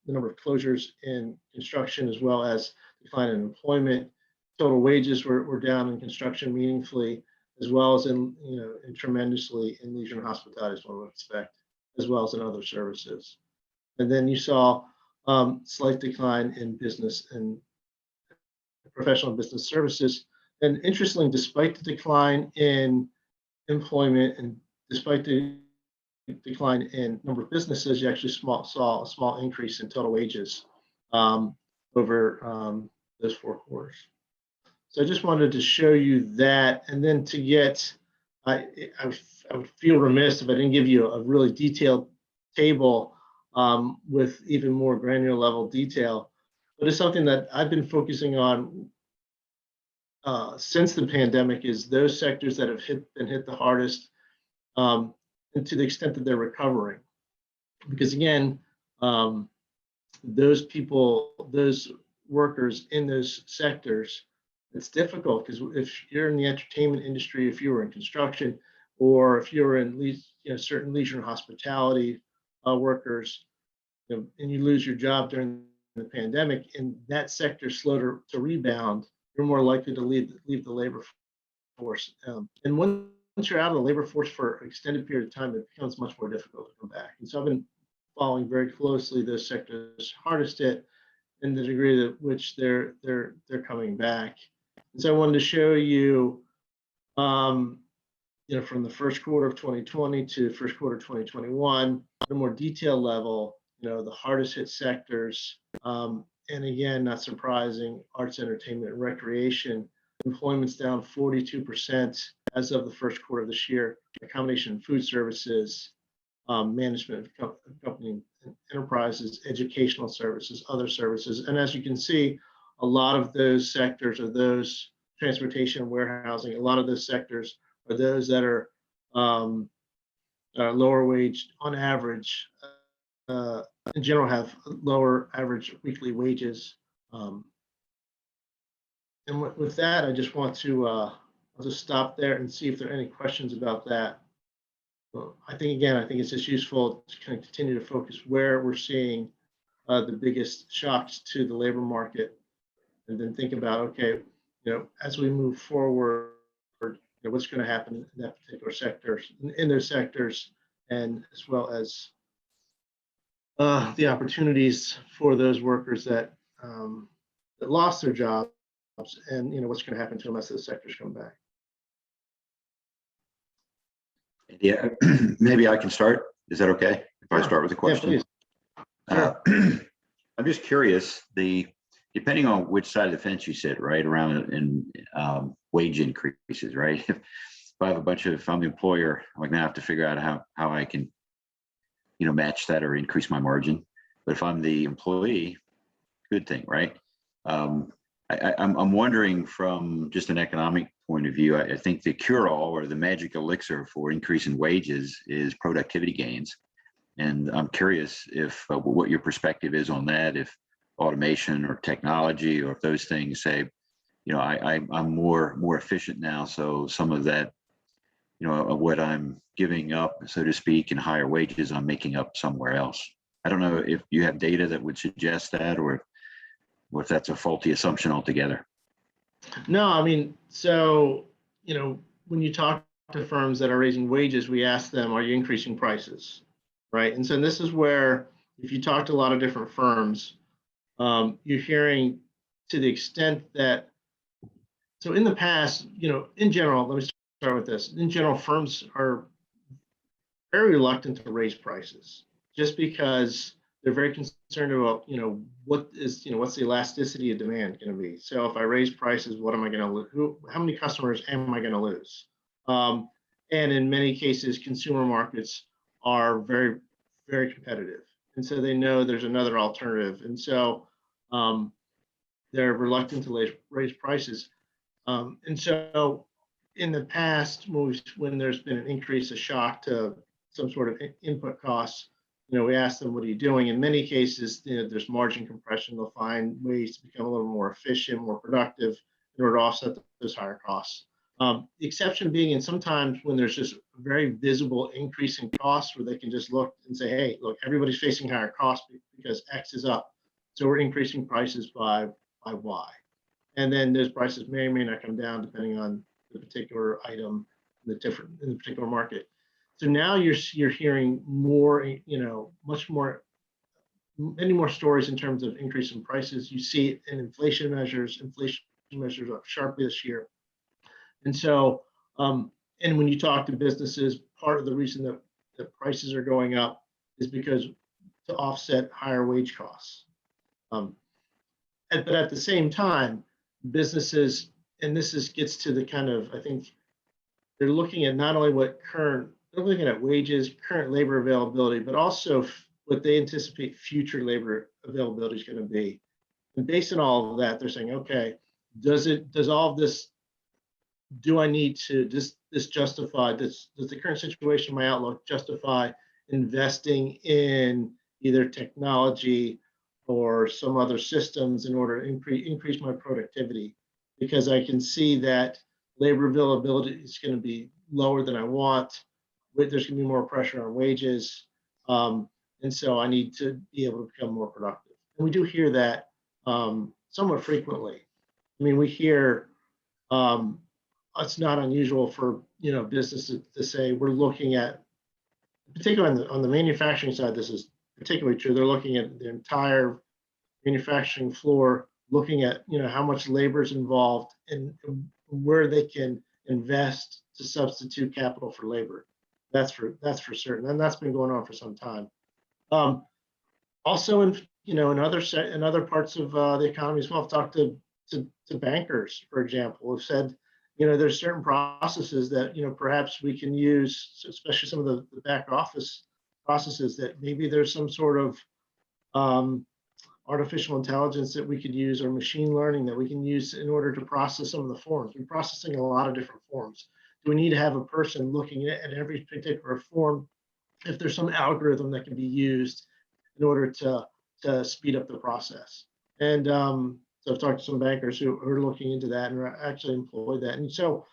number of closures in construction, as well as decline in employment, total wages were down in construction meaningfully, as well as in tremendously in leisure and hospitality, as one would expect, as well as in other services. And then you saw slight decline in business and professional business services. And interestingly, despite the decline in employment and despite the decline in number of businesses, you actually saw a small increase in total wages over those 4 quarters. So I just wanted to show you that, and then to get, I would feel remiss if I didn't give you a really detailed table with even more granular level detail. But it's something that I've been focusing on since the pandemic, is those sectors that have been hit the hardest, and to the extent that they're recovering. Because again, those people, those workers in those sectors, it's difficult because if you're in the entertainment industry, if you were in construction, or if you're in certain leisure and hospitality workers, and you lose your job during the pandemic, and that sector is slow to rebound, you're more likely to leave the labor force. And once you're out of the labor force for an extended period of time, it becomes much more difficult to come back. And so I've been following very closely those sectors hardest hit, and the degree to which they're coming back. And so I wanted to show you, from the first quarter of 2020 to first quarter of 2021, at a more detailed level, the hardest hit sectors. And again, not surprising, arts, entertainment, and recreation. Employment's down 42% as of the first quarter of this year. Accommodation and food services, management of company enterprises, educational services, other services. And as you can see, a lot of those sectors are those transportation, warehousing, a lot of those sectors are those that are lower wage on average, in general have lower average weekly wages. And with that, I just want to, I'll just stop there and see if there are any questions about that. Well, I think it's just useful to kind of continue to focus where we're seeing the biggest shocks to the labor market, and then think about, okay, as we move forward, what's going to happen in that particular sector, in those sectors, and as well as the opportunities for those workers that lost their jobs, and what's going to happen to them as those sectors come back. Yeah, maybe I can start. Is that okay if I start with a question? Yeah, please. I'm just curious, depending on which side of the fence you sit, right, around in wage increases, right? If I have a bunch of, if I'm the employer, I'm gonna have to figure out how I can, match that or increase my margin. But if I'm the employee, good thing, right? I'm wondering from just an economic point of view, I think the cure-all or the magic elixir for increasing wages is productivity gains. And I'm curious if what your perspective is on that, if automation or technology, or if those things say, I'm more efficient now, so some of that, of what I'm giving up, so to speak, in higher wages, I'm making up somewhere else. I don't know if you have data that would suggest that, or if that's a faulty assumption altogether. No, I mean, so, when you talk to firms that are raising wages, we ask them, are you increasing prices, right? And so this is where, if you talk to a lot of different firms, you're hearing, to the extent that, so in the past, in general, let me start with this. In general, firms are very reluctant to raise prices just because they're very concerned about, what's the elasticity of demand going to be? So if I raise prices, what am I going to lose? How many customers am I going to lose? And in many cases, consumer markets are very, very competitive. And so they know there's another alternative. And so they're reluctant to raise prices. And so in the past, when there's been an increase, a shock to some sort of input costs, we ask them, what are you doing? In many cases, there's margin compression. They'll find ways to become a little more efficient, more productive in order to offset those higher costs. The exception being, and sometimes when there's just a very visible increase in costs where they can just look and say, hey, look, everybody's facing higher costs because X is up. So we're increasing prices by Y. And then those prices may or may not come down depending on the particular item in the particular market. So now you're hearing more, many more stories in terms of increase in prices. You see it in inflation measures. Inflation measures up sharply this year. And so, and when you talk to businesses, part of the reason that the prices are going up is because to offset higher wage costs. But at the same time, businesses, and gets to the kind of, I think, they're looking at not only they're looking at wages, current labor availability, but also what they anticipate future labor availability is going to be. And based on all of that, they're saying, okay, does all of this, do I need to, does the current situation, my outlook, justify investing in either technology or some other systems in order to increase my productivity? Because I can see that labor availability is going to be lower than I want. There's going to be more pressure on wages. And so I need to be able to become more productive. And we do hear that somewhat frequently. I mean, we hear it's not unusual for businesses to say we're looking at, particularly on the manufacturing side, this is particularly true. They're looking at the entire manufacturing floor, looking at, how much labor is involved and where they can invest to substitute capital for labor. That's for certain, and that's been going on for some time. Also, in other parts of the economy as well, I've talked to bankers, for example, who've said, there's certain processes that perhaps we can use, especially some of the back office processes, that maybe there's some sort of artificial intelligence that we could use, or machine learning that we can use in order to process some of the forms. We're processing a lot of different forms. Do we need to have a person looking at every particular form? If there's some algorithm that can be used in order to speed up the process. And so I've talked to some bankers who are looking into that and are actually employ that. And so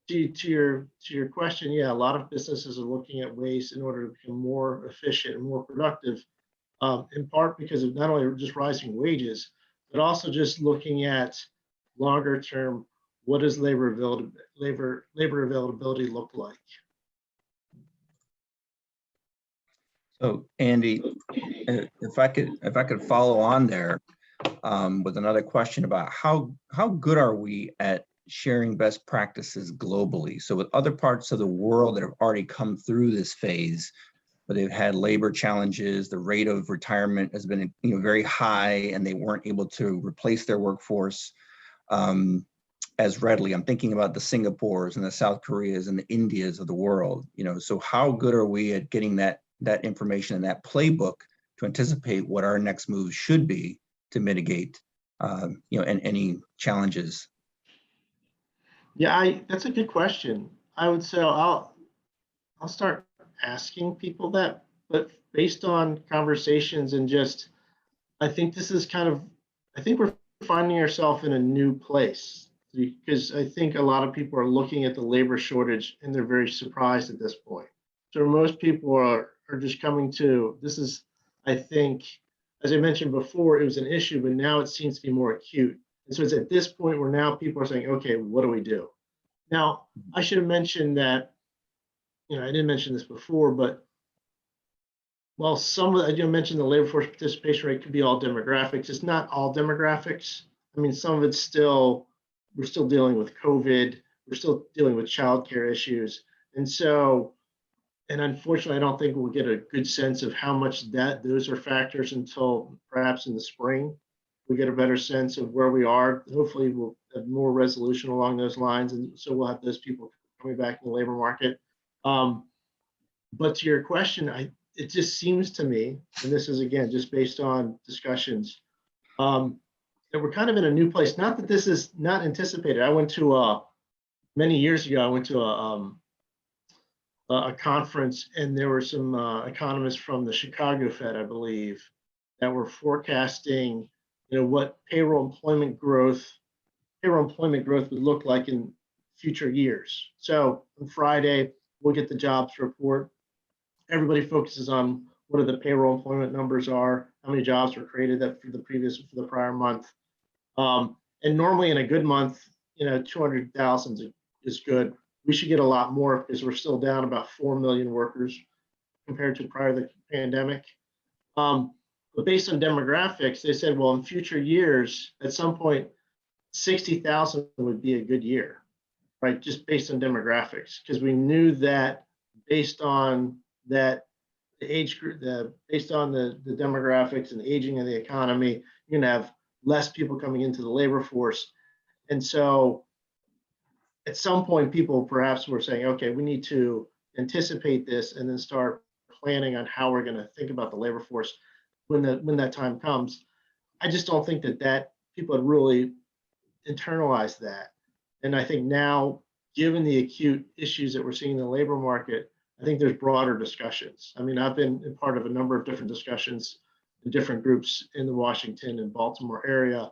to your question, yeah, a lot of businesses are looking at ways in order to become more efficient and more productive, in part because of not only just rising wages, but also just looking at longer term, what does labor availability look like? So Andy, if I could follow on there with another question about how good are we at sharing best practices globally? So with other parts of the world that have already come through this phase, where they've had labor challenges, the rate of retirement has been very high, and they weren't able to replace their workforce as readily. I'm thinking about the Singapores and the South Koreas and the Indias of the world. So how good are we at getting that information and that playbook to anticipate what our next move should be to mitigate and any challenges? Yeah, that's a good question. I would say I'll start asking people that, but based on conversations and just, I think we're finding ourselves in a new place, because I think a lot of people are looking at the labor shortage and they're very surprised at this point. So most people are just coming to, this is, I think, as I mentioned before, it was an issue, but now it seems to be more acute. And so it's at this point where now people are saying, okay, what do we do? Now, I should have mentioned that, I didn't mention this before, but while I mentioned the labor force participation rate could be all demographics, it's not all demographics. I mean, some of it's we're still dealing with COVID, we're still dealing with childcare issues. And so, and unfortunately, I don't think we'll get a good sense of how much those are factors until perhaps in the spring. We get a better sense of where we are. Hopefully we'll have more resolution along those lines. And so we'll have those people coming back in the labor market. But to your question, it just seems to me, and this is again, just based on discussions, that we're kind of in a new place. Not that this is not anticipated. I went to many years ago, I went to a conference, and there were some economists from the Chicago Fed, I believe, that were forecasting, what payroll employment growth would look like in future years. So on Friday, we'll get the jobs report. Everybody focuses on what are the payroll employment numbers are, how many jobs were created for the prior month. And normally in a good month, 200,000 is good. We should get a lot more because we're still down about 4 million workers compared to prior to the pandemic. But based on demographics, they said, well, in future years, at some point, 60,000 would be a good year, right? Just based on demographics, because we knew that based on that the age group, based on the demographics and aging of the economy, you're gonna have less people coming into the labor force. And so at some point, people perhaps were saying, okay, we need to anticipate this and then start planning on how we're gonna think about the labor force when that time comes. I just don't think that people had really internalized that. And I think now, given the acute issues that we're seeing in the labor market, I think there's broader discussions. I mean, I've been a part of a number of different discussions in different groups in the Washington and Baltimore area.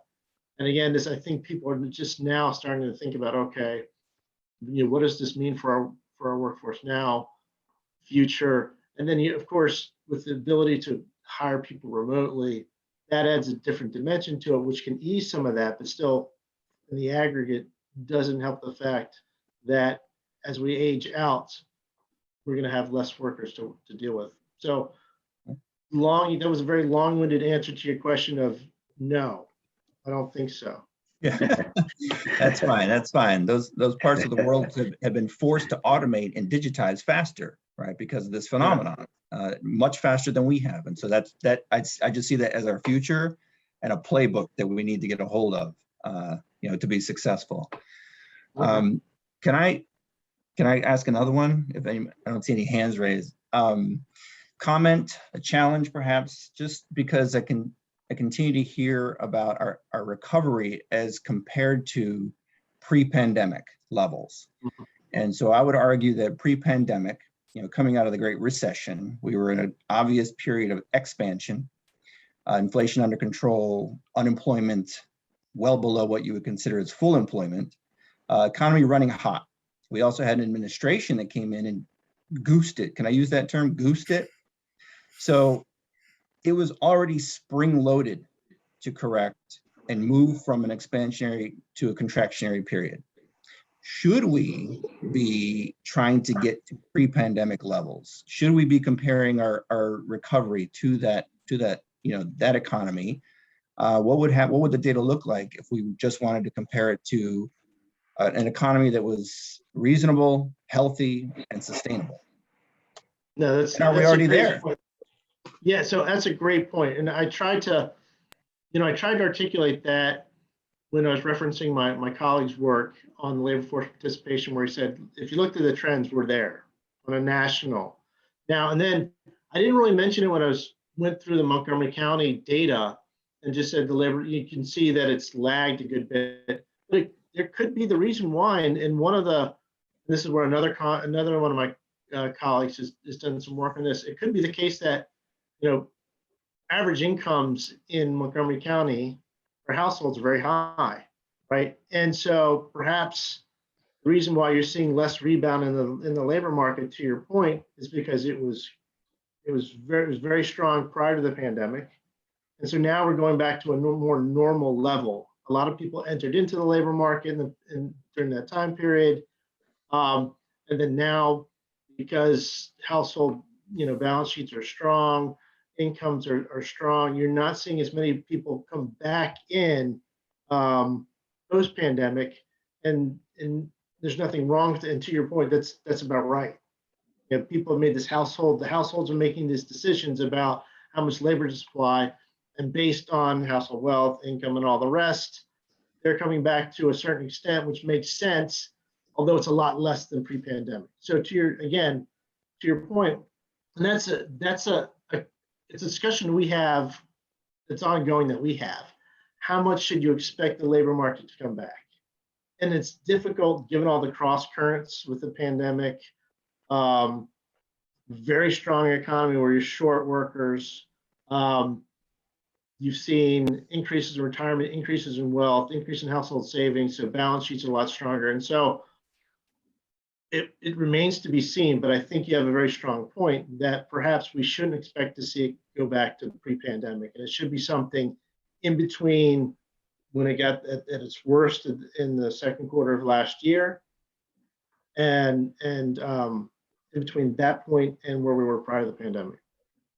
And again, I think people are just now starting to think about, okay, what does this mean for our workforce now, future? And then, of course, with the ability to hire people remotely, that adds a different dimension to it, which can ease some of that, but still, in the aggregate, doesn't help the fact that as we age out, we're going to have less workers to deal with. So that was a very long-winded answer to your question of No, I don't think so. Yeah, that's fine. That's fine. Those parts of the world have been forced to automate and digitize faster, right? Because of this phenomenon, much faster than we have. And so I just see that as our future and a playbook that we need to get a hold of, to be successful. Can I ask another one? I don't see any hands raised. Comment, a challenge perhaps, just because I continue to hear about our recovery as compared to pre-pandemic levels. And so I would argue that pre-pandemic, coming out of the Great Recession, we were in an obvious period of expansion, inflation under control, unemployment well below what you would consider as full employment, economy running hot. We also had an administration that came in and goosed it. Can I use that term, goosed it? So it was already spring-loaded to correct and move from an expansionary to a contractionary period. Should we be trying to get to pre-pandemic levels? Should we be comparing our recovery to that economy? What would the data look like if we just wanted to compare it to an economy that was reasonable, healthy, and sustainable? No, And are we already there? Yeah, so that's a great point. And I tried to articulate that when I was referencing my colleague's work on the labor force participation, where he said, if you looked at the trends, we're there on a national. Now, and then I didn't really mention it when I went through the Montgomery County data and just said the labor, you can see that it's lagged a good bit. But there could be the reason why, and one of the, this is where another one of my colleagues has done some work on this. It could be the case that, average incomes in Montgomery County for households are very high, right? And so perhaps the reason why you're seeing less rebound in the labor market, to your point, is because it was very strong prior to the pandemic. And so now we're going back to a more normal level. A lot of people entered into the labor market during that time period. And then now, because household balance sheets are strong, incomes are strong, you're not seeing as many people come back in post-pandemic, and there's nothing wrong with it. And to your point, that's about right. People have made the households are making these decisions about how much labor to supply, and based on household wealth, income, and all the rest, they're coming back to a certain extent, which makes sense, although it's a lot less than pre-pandemic. So to your point, and it's a discussion we have that's ongoing that we have. How much should you expect the labor market to come back? And it's difficult given all the cross currents with the pandemic, very strong economy where you're short workers. You've seen increases in retirement, increases in wealth, increase in household savings, so balance sheets are a lot stronger. And so it remains to be seen, but I think you have a very strong point that perhaps we shouldn't expect to see it go back to pre-pandemic. And it should be something in between when it got at its worst in the second quarter of last year and in between that point and where we were prior to the pandemic.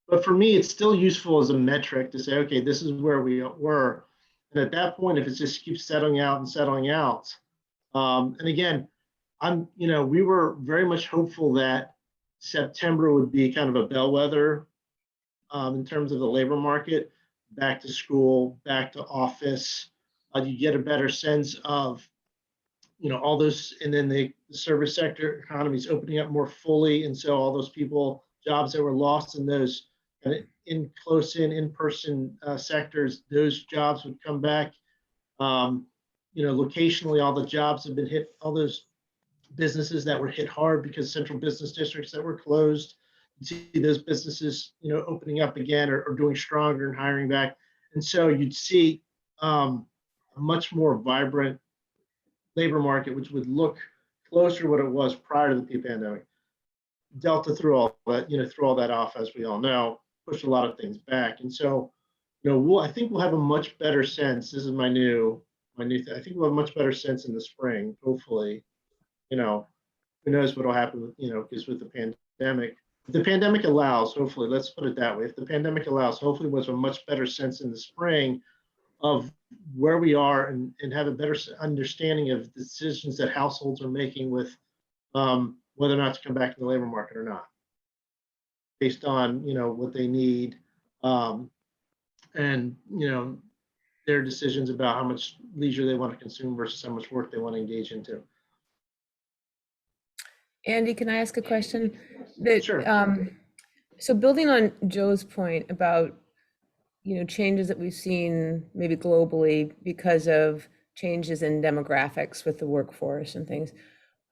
But for me, it's still useful as a metric to say, okay, this is where we were. And at that point, if it just keeps settling out, and again, we were very much hopeful that September would be kind of a bellwether in terms of the labor market, back to school, back to office. You get a better sense of, all those, and then the service sector economy is opening up more fully. And so all those jobs that were lost in those in-person sectors, those jobs would come back. Locationally, all the jobs have been hit, all those businesses that were hit hard because central business districts that were closed, you see those businesses, opening up again or doing stronger and hiring back. And so you'd see a much more vibrant labor market, which would look closer to what it was prior to the pandemic. Delta threw all that off, as we all know, pushed a lot of things back. And so, I think we'll have a much better sense. This is my new thing. I think we'll have a much better sense in the spring, hopefully. Who knows what will happen, because with the pandemic. If the pandemic allows, hopefully, let's put it that way. If the pandemic allows, hopefully we'll have a much better sense in the spring of where we are and have a better understanding of the decisions that households are making with whether or not to come back to the labor market or not, based on, you know, what they need, and, you know, their decisions about how much leisure they want to consume versus how much work they want to engage into. Andy, can I ask a question? Sure. So building on Joe's point about, you know, changes that we've seen maybe globally because of changes in demographics with the workforce and things.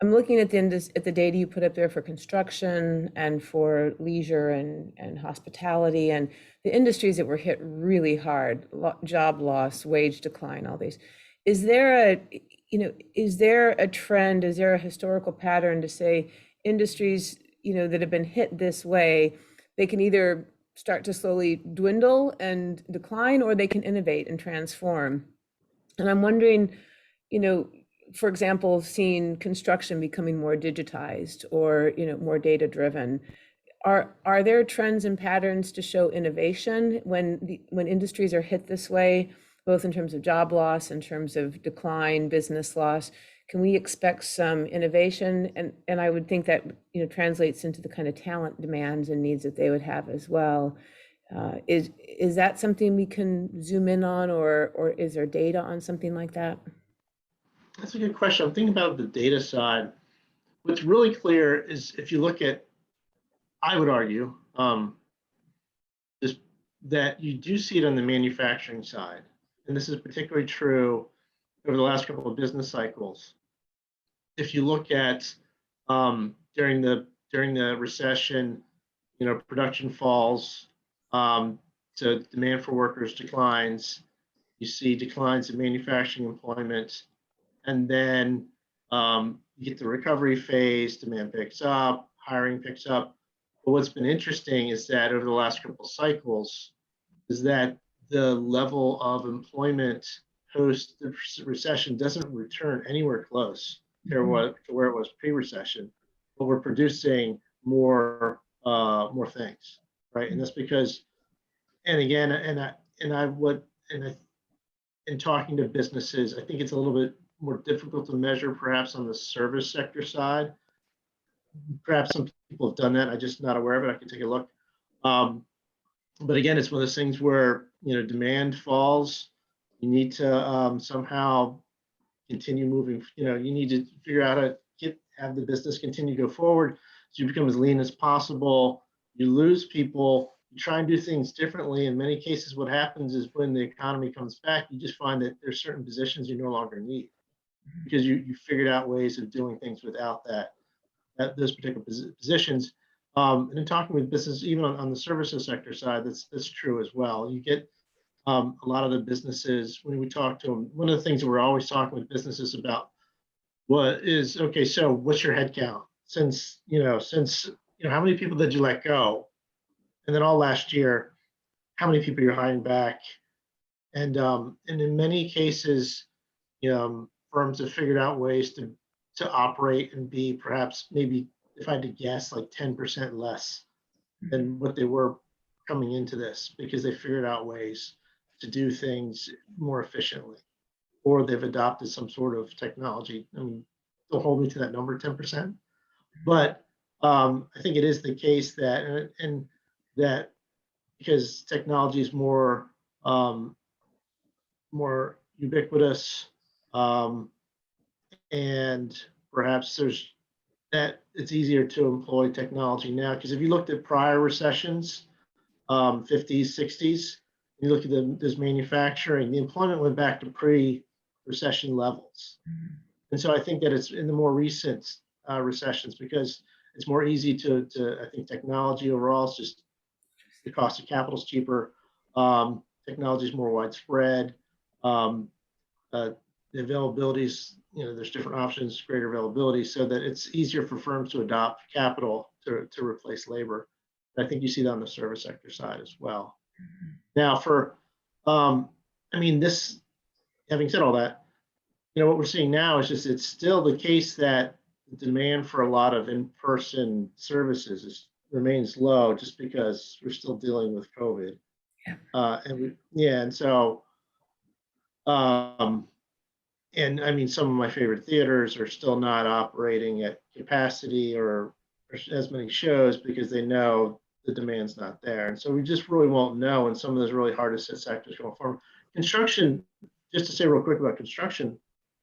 I'm looking at the data you put up there for construction and for leisure and hospitality and the industries that were hit really hard, job loss, wage decline, all these. Is there a trend, is there a historical pattern to say industries, you know, that have been hit this way, they can either start to slowly dwindle and decline, or they can innovate and transform? And I'm wondering, you know, for example, seeing construction becoming more digitized or, you know, more data driven. Are there trends and patterns to show innovation when industries are hit this way, both in terms of job loss, in terms of decline, business loss? Can we expect some innovation? And I would think that, you know, translates into the kind of talent demands and needs that they would have as well. Is that something we can zoom in on, or is there data on something like that? That's a good question. I'm thinking about the data side. What's really clear is if you look at, I would argue, is that you do see it on the manufacturing side. And this is particularly true over the last couple of business cycles. If you look at during the recession, you know, production falls, so demand for workers declines. You see declines in manufacturing employment. And then you get the recovery phase, demand picks up, hiring picks up. But what's been interesting is that over the last couple of cycles is that the level of employment post the recession doesn't return anywhere close to where it was pre-recession, but we're producing more things, right? And that's because, and again, in talking to businesses, I think it's a little bit more difficult to measure perhaps on the service sector side. Perhaps some people have done that. I'm just not aware of it. I can take a look. But again, it's one of those things where, you know, demand falls. You need to somehow continue moving. You know, you need to figure out how to have the business continue to go forward. So you become as lean as possible. You lose people. You try and do things differently. In many cases, what happens is when the economy comes back, you just find that there's certain positions you no longer need because you figured out ways of doing things without those particular positions. And in talking with business, even on the services sector side, that's true as well. You get a lot of the businesses, when we talk to them, one of the things that we're always talking with businesses about okay, so what's your head count? Since how many people did you let go? And then all last year, how many people you're hiring back? And in many cases, firms have figured out ways to operate and be perhaps maybe, if I had to guess, like 10% less than what they were coming into this, because they figured out ways to do things more efficiently, or they've adopted some sort of technology. I mean, don't hold me to that number, 10%, but I think it is the case that, and that because technology is more ubiquitous, and perhaps it's easier to employ technology now. Because if you looked at prior recessions, 50s, 60s, you look at this manufacturing, the employment went back to pre-recession levels. And so I think that it's in the more recent recessions, because it's more easy to I think technology overall is just, the cost of capital is cheaper. Technology is more widespread. The availability is, there's different options, greater availability, so that it's easier for firms to adopt capital to replace labor. And I think you see that on the service sector side as well. Now having said all that, what we're seeing now is just, it's still the case that the demand for a lot of in-person services remains low, just because we're still dealing with COVID. And so And I mean, some of my favorite theaters are still not operating at capacity or as many shows because they know the demand's not there. And so we just really won't know in some of those really hard to hit sectors going forward. Construction, just to say real quick about construction,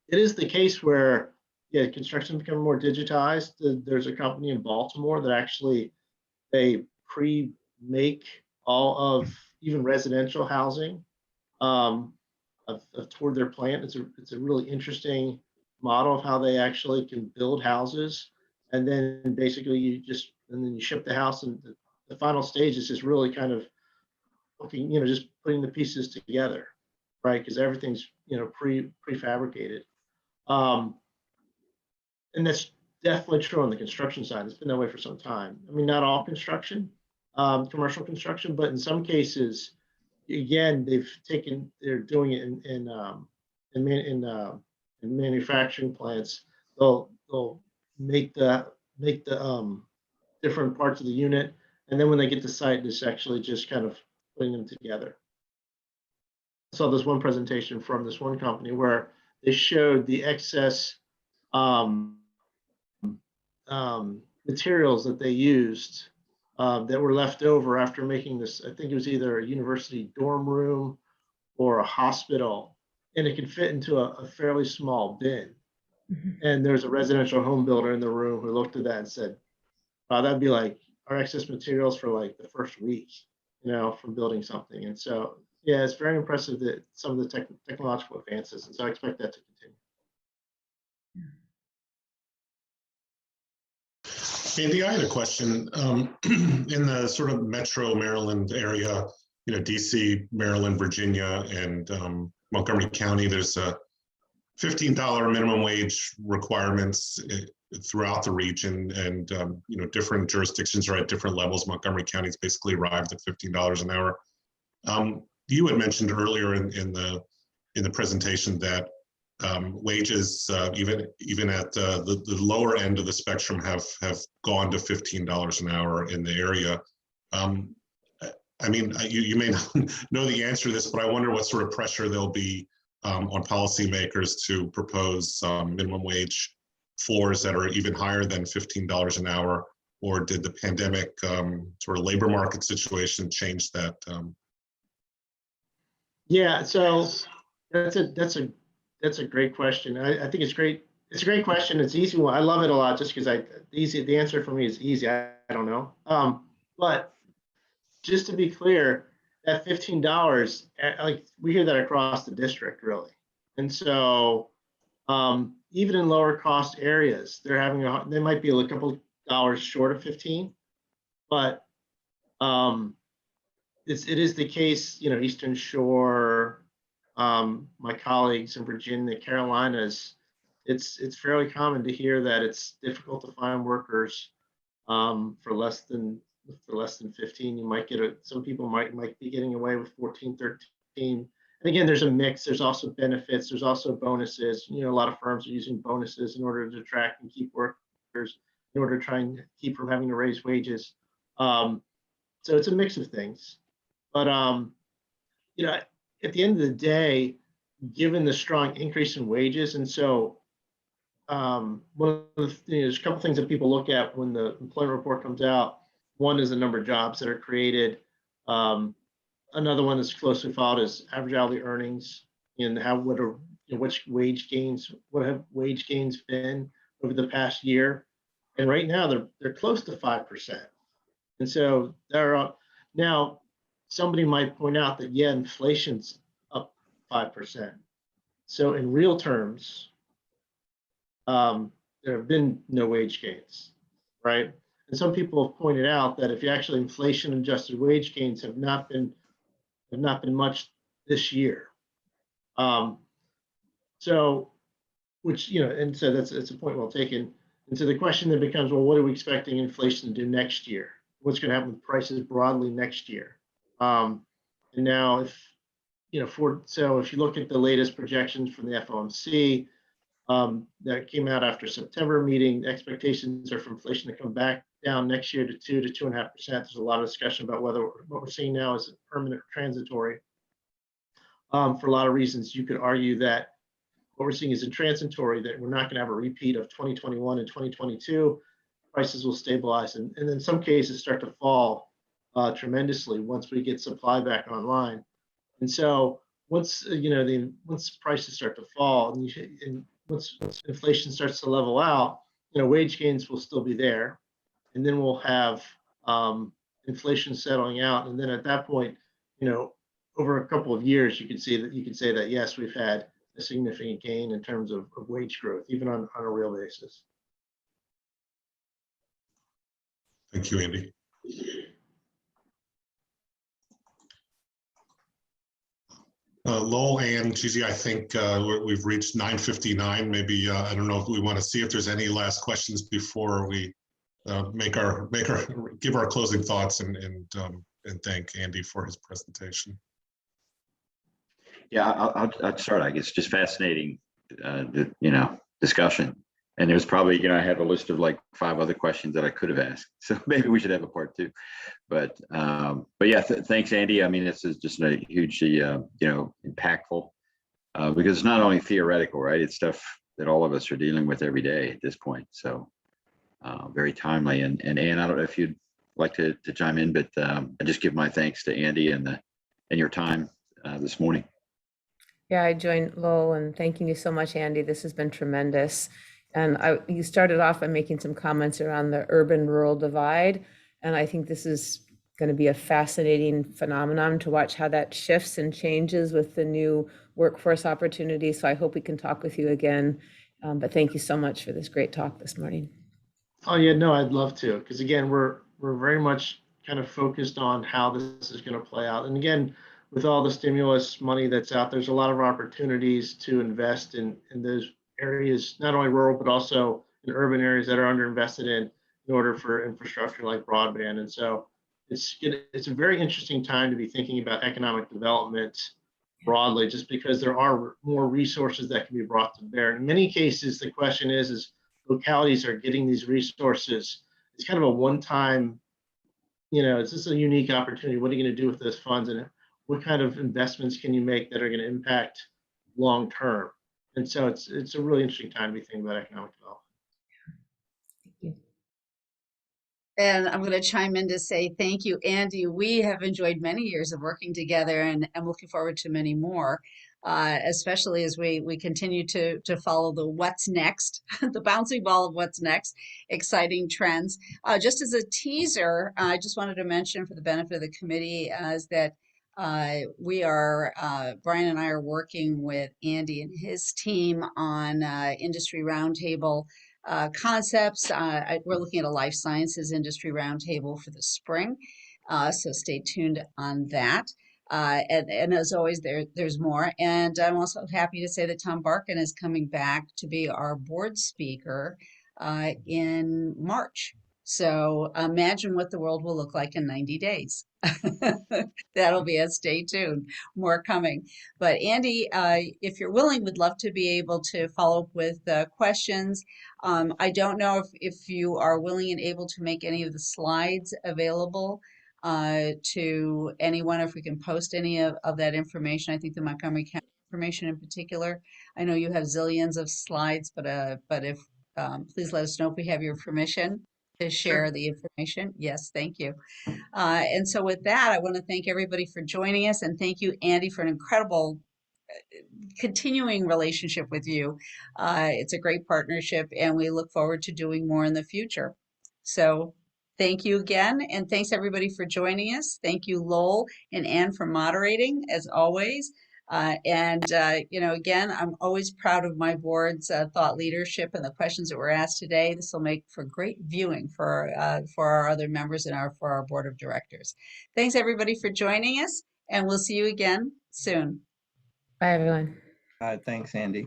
it is the case where, yeah, construction become more digitized. There's a company in Baltimore that actually, they pre-make all of even residential housing toward their plant. It's a really interesting model of how they actually can build houses, and then basically and then you ship the house, and the final stage is just really kind of looking, just putting the pieces together, right? Because everything's prefabricated, and that's definitely true on the construction side. It's been that way for some time. I mean, not all construction, commercial construction, but in some cases, again, they're doing it in manufacturing plants. They'll make the different parts of the unit, and then when they get to site, it's actually just kind of putting them together. I saw this one presentation from this one company where they showed the excess materials that they used that were left over after making this. I think it was either a university dorm room or a hospital, and it could fit into a fairly small bin. And there's a residential home builder in the room who looked at that and said, "Wow, that'd be like our excess materials for like the first week, from building something." And so, yeah, it's very impressive that some of the technological advances, and so I expect that to continue. Andy, I had a question. In the sort of metro Maryland area, DC, Maryland, Virginia, and Montgomery County, there's a $15 minimum wage requirements throughout the region, and different jurisdictions are at different levels. Montgomery County's basically arrived at $15 an hour. You had mentioned earlier in the presentation that wages, even at the lower end of the spectrum, have gone to $15 an hour in the area. I mean, you may not know the answer to this, but I wonder what sort of pressure there'll be on policymakers to propose minimum wage floors that are even higher than $15 an hour, or did the pandemic sort of labor market situation change that? Yeah, so that's a great question. I think it's great. It's a great question. It's easy one. I love it a lot just because the answer for me is easy. I don't know. But just to be clear, that $15, like we hear that across the district really. And so even in lower cost areas, they might be a couple dollars short of 15, but it is the case, Eastern Shore, my colleagues in Virginia, Carolinas, it's fairly common to hear that it's difficult to find workers for less than 15. You might some people might be getting away with 14, 13. And again, there's a mix. There's also benefits. There's also bonuses. A lot of firms are using bonuses in order to attract and keep workers, in order to try and keep from having to raise wages. So it's a mix of things. But at the end of the day, given the strong increase in wages, and so there's a couple things that people look at when the employment report comes out. One is the number of jobs that are created. Another one that's closely followed is average hourly earnings, and what have wage gains been over the past year. And right now they're close to 5%. And so now somebody might point out that, yeah, inflation's up 5%. So in real terms, there have been no wage gains, right? And some people have pointed out that if you actually inflation adjusted wage gains have not been much this year. So, and so that's a point well taken. And so the question then becomes, well, what are we expecting inflation to do next year? What's going to happen with prices broadly next year? And now, if you look at the latest projections from the FOMC that came out after September meeting, expectations are for inflation to come back down next year to 2 to 2.5%. There's a lot of discussion about whether what we're seeing now is permanent or transitory. For a lot of reasons, you could argue that what we're seeing is transitory, that we're not going to have a repeat of 2021 and 2022. Prices will stabilize and in some cases start to fall tremendously once we get supply back online. And so once once prices start to fall and once inflation starts to level out, wage gains will still be there, and then we'll have inflation settling out, and then at that point, over a couple of years, you can say that yes, we've had a significant gain in terms of wage growth, even on a real basis. Thank you, Andy. Lowell and Gigi, I think we've reached 9:59. Maybe I don't know if we want to see if there's any last questions before we give our closing thoughts and thank Andy for his presentation. Yeah, I'll start. I guess just fascinating, discussion. And there's probably, I have a list of like 5 other questions that I could have asked. So maybe we should have a part 2. But yeah, thanks, Andy. I mean, this is just a hugely, impactful because it's not only theoretical, right? It's stuff that all of us are dealing with every day at this point. So very timely. And Ann, I don't know if you'd like to chime in, but I just give my thanks to Andy and your time this morning. Yeah, I join Lowell in thanking you so much, Andy. This has been tremendous. And you started off by making some comments around the urban-rural divide. And I think this is going to be a fascinating phenomenon to watch how that shifts and changes with the new workforce opportunities. So I hope we can talk with you again. But thank you so much for this great talk this morning. Oh yeah, no, I'd love to, because again, we're very much kind of focused on how this is going to play out. And again, with all the stimulus money that's out, there's a lot of opportunities to invest in those areas, not only rural, but also in urban areas that are underinvested in order for infrastructure like broadband. And so it's a very interesting time to be thinking about economic development broadly, just because there are more resources that can be brought to bear. In many cases, the question is localities are getting these resources. It's kind of a one-time, is this a unique opportunity? What are you going to do with those funds? And what kind of investments can you make that are going to impact long-term? And so it's a really interesting time to be thinking about economic development. Thank you. And I'm going to chime in to say thank you, Andy. We have enjoyed many years of working together, and I'm looking forward to many more, especially as we continue to follow the what's next, the bouncing ball of what's next, exciting trends. Just as a teaser, I just wanted to mention for the benefit of the committee is that Brian and I are working with Andy and his team on industry roundtable concepts. We're looking at a life sciences industry roundtable for the spring, so stay tuned on that. And as always, there's more. And I'm also happy to say that Tom Barkin is coming back to be our board speaker in March. So imagine what the world will look like in 90 days. That'll be a stay tuned. More coming. But Andy, if you're willing, would love to be able to follow up with questions. I don't know if you are willing and able to make any of the slides available to anyone, if we can post any of that information. I think the Montgomery County information in particular. I know you have zillions of slides, but if please let us know if we have your permission to share the information. Yes, thank you. And so with that, I want to thank everybody for joining us, and thank you, Andy, for an incredible continuing relationship with you. It's a great partnership, and we look forward to doing more in the future. So thank you again, and thanks everybody for joining us. Thank you, Lowell and Ann, for moderating, as always. Again, I'm always proud of my board's thought leadership and the questions that were asked today. This will make for great viewing for our other members and for our board of directors. Thanks everybody for joining us, and we'll see you again soon. Bye, everyone. Thanks, Andy.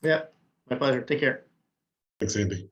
Yeah, my pleasure. Take care. Thanks, Andy.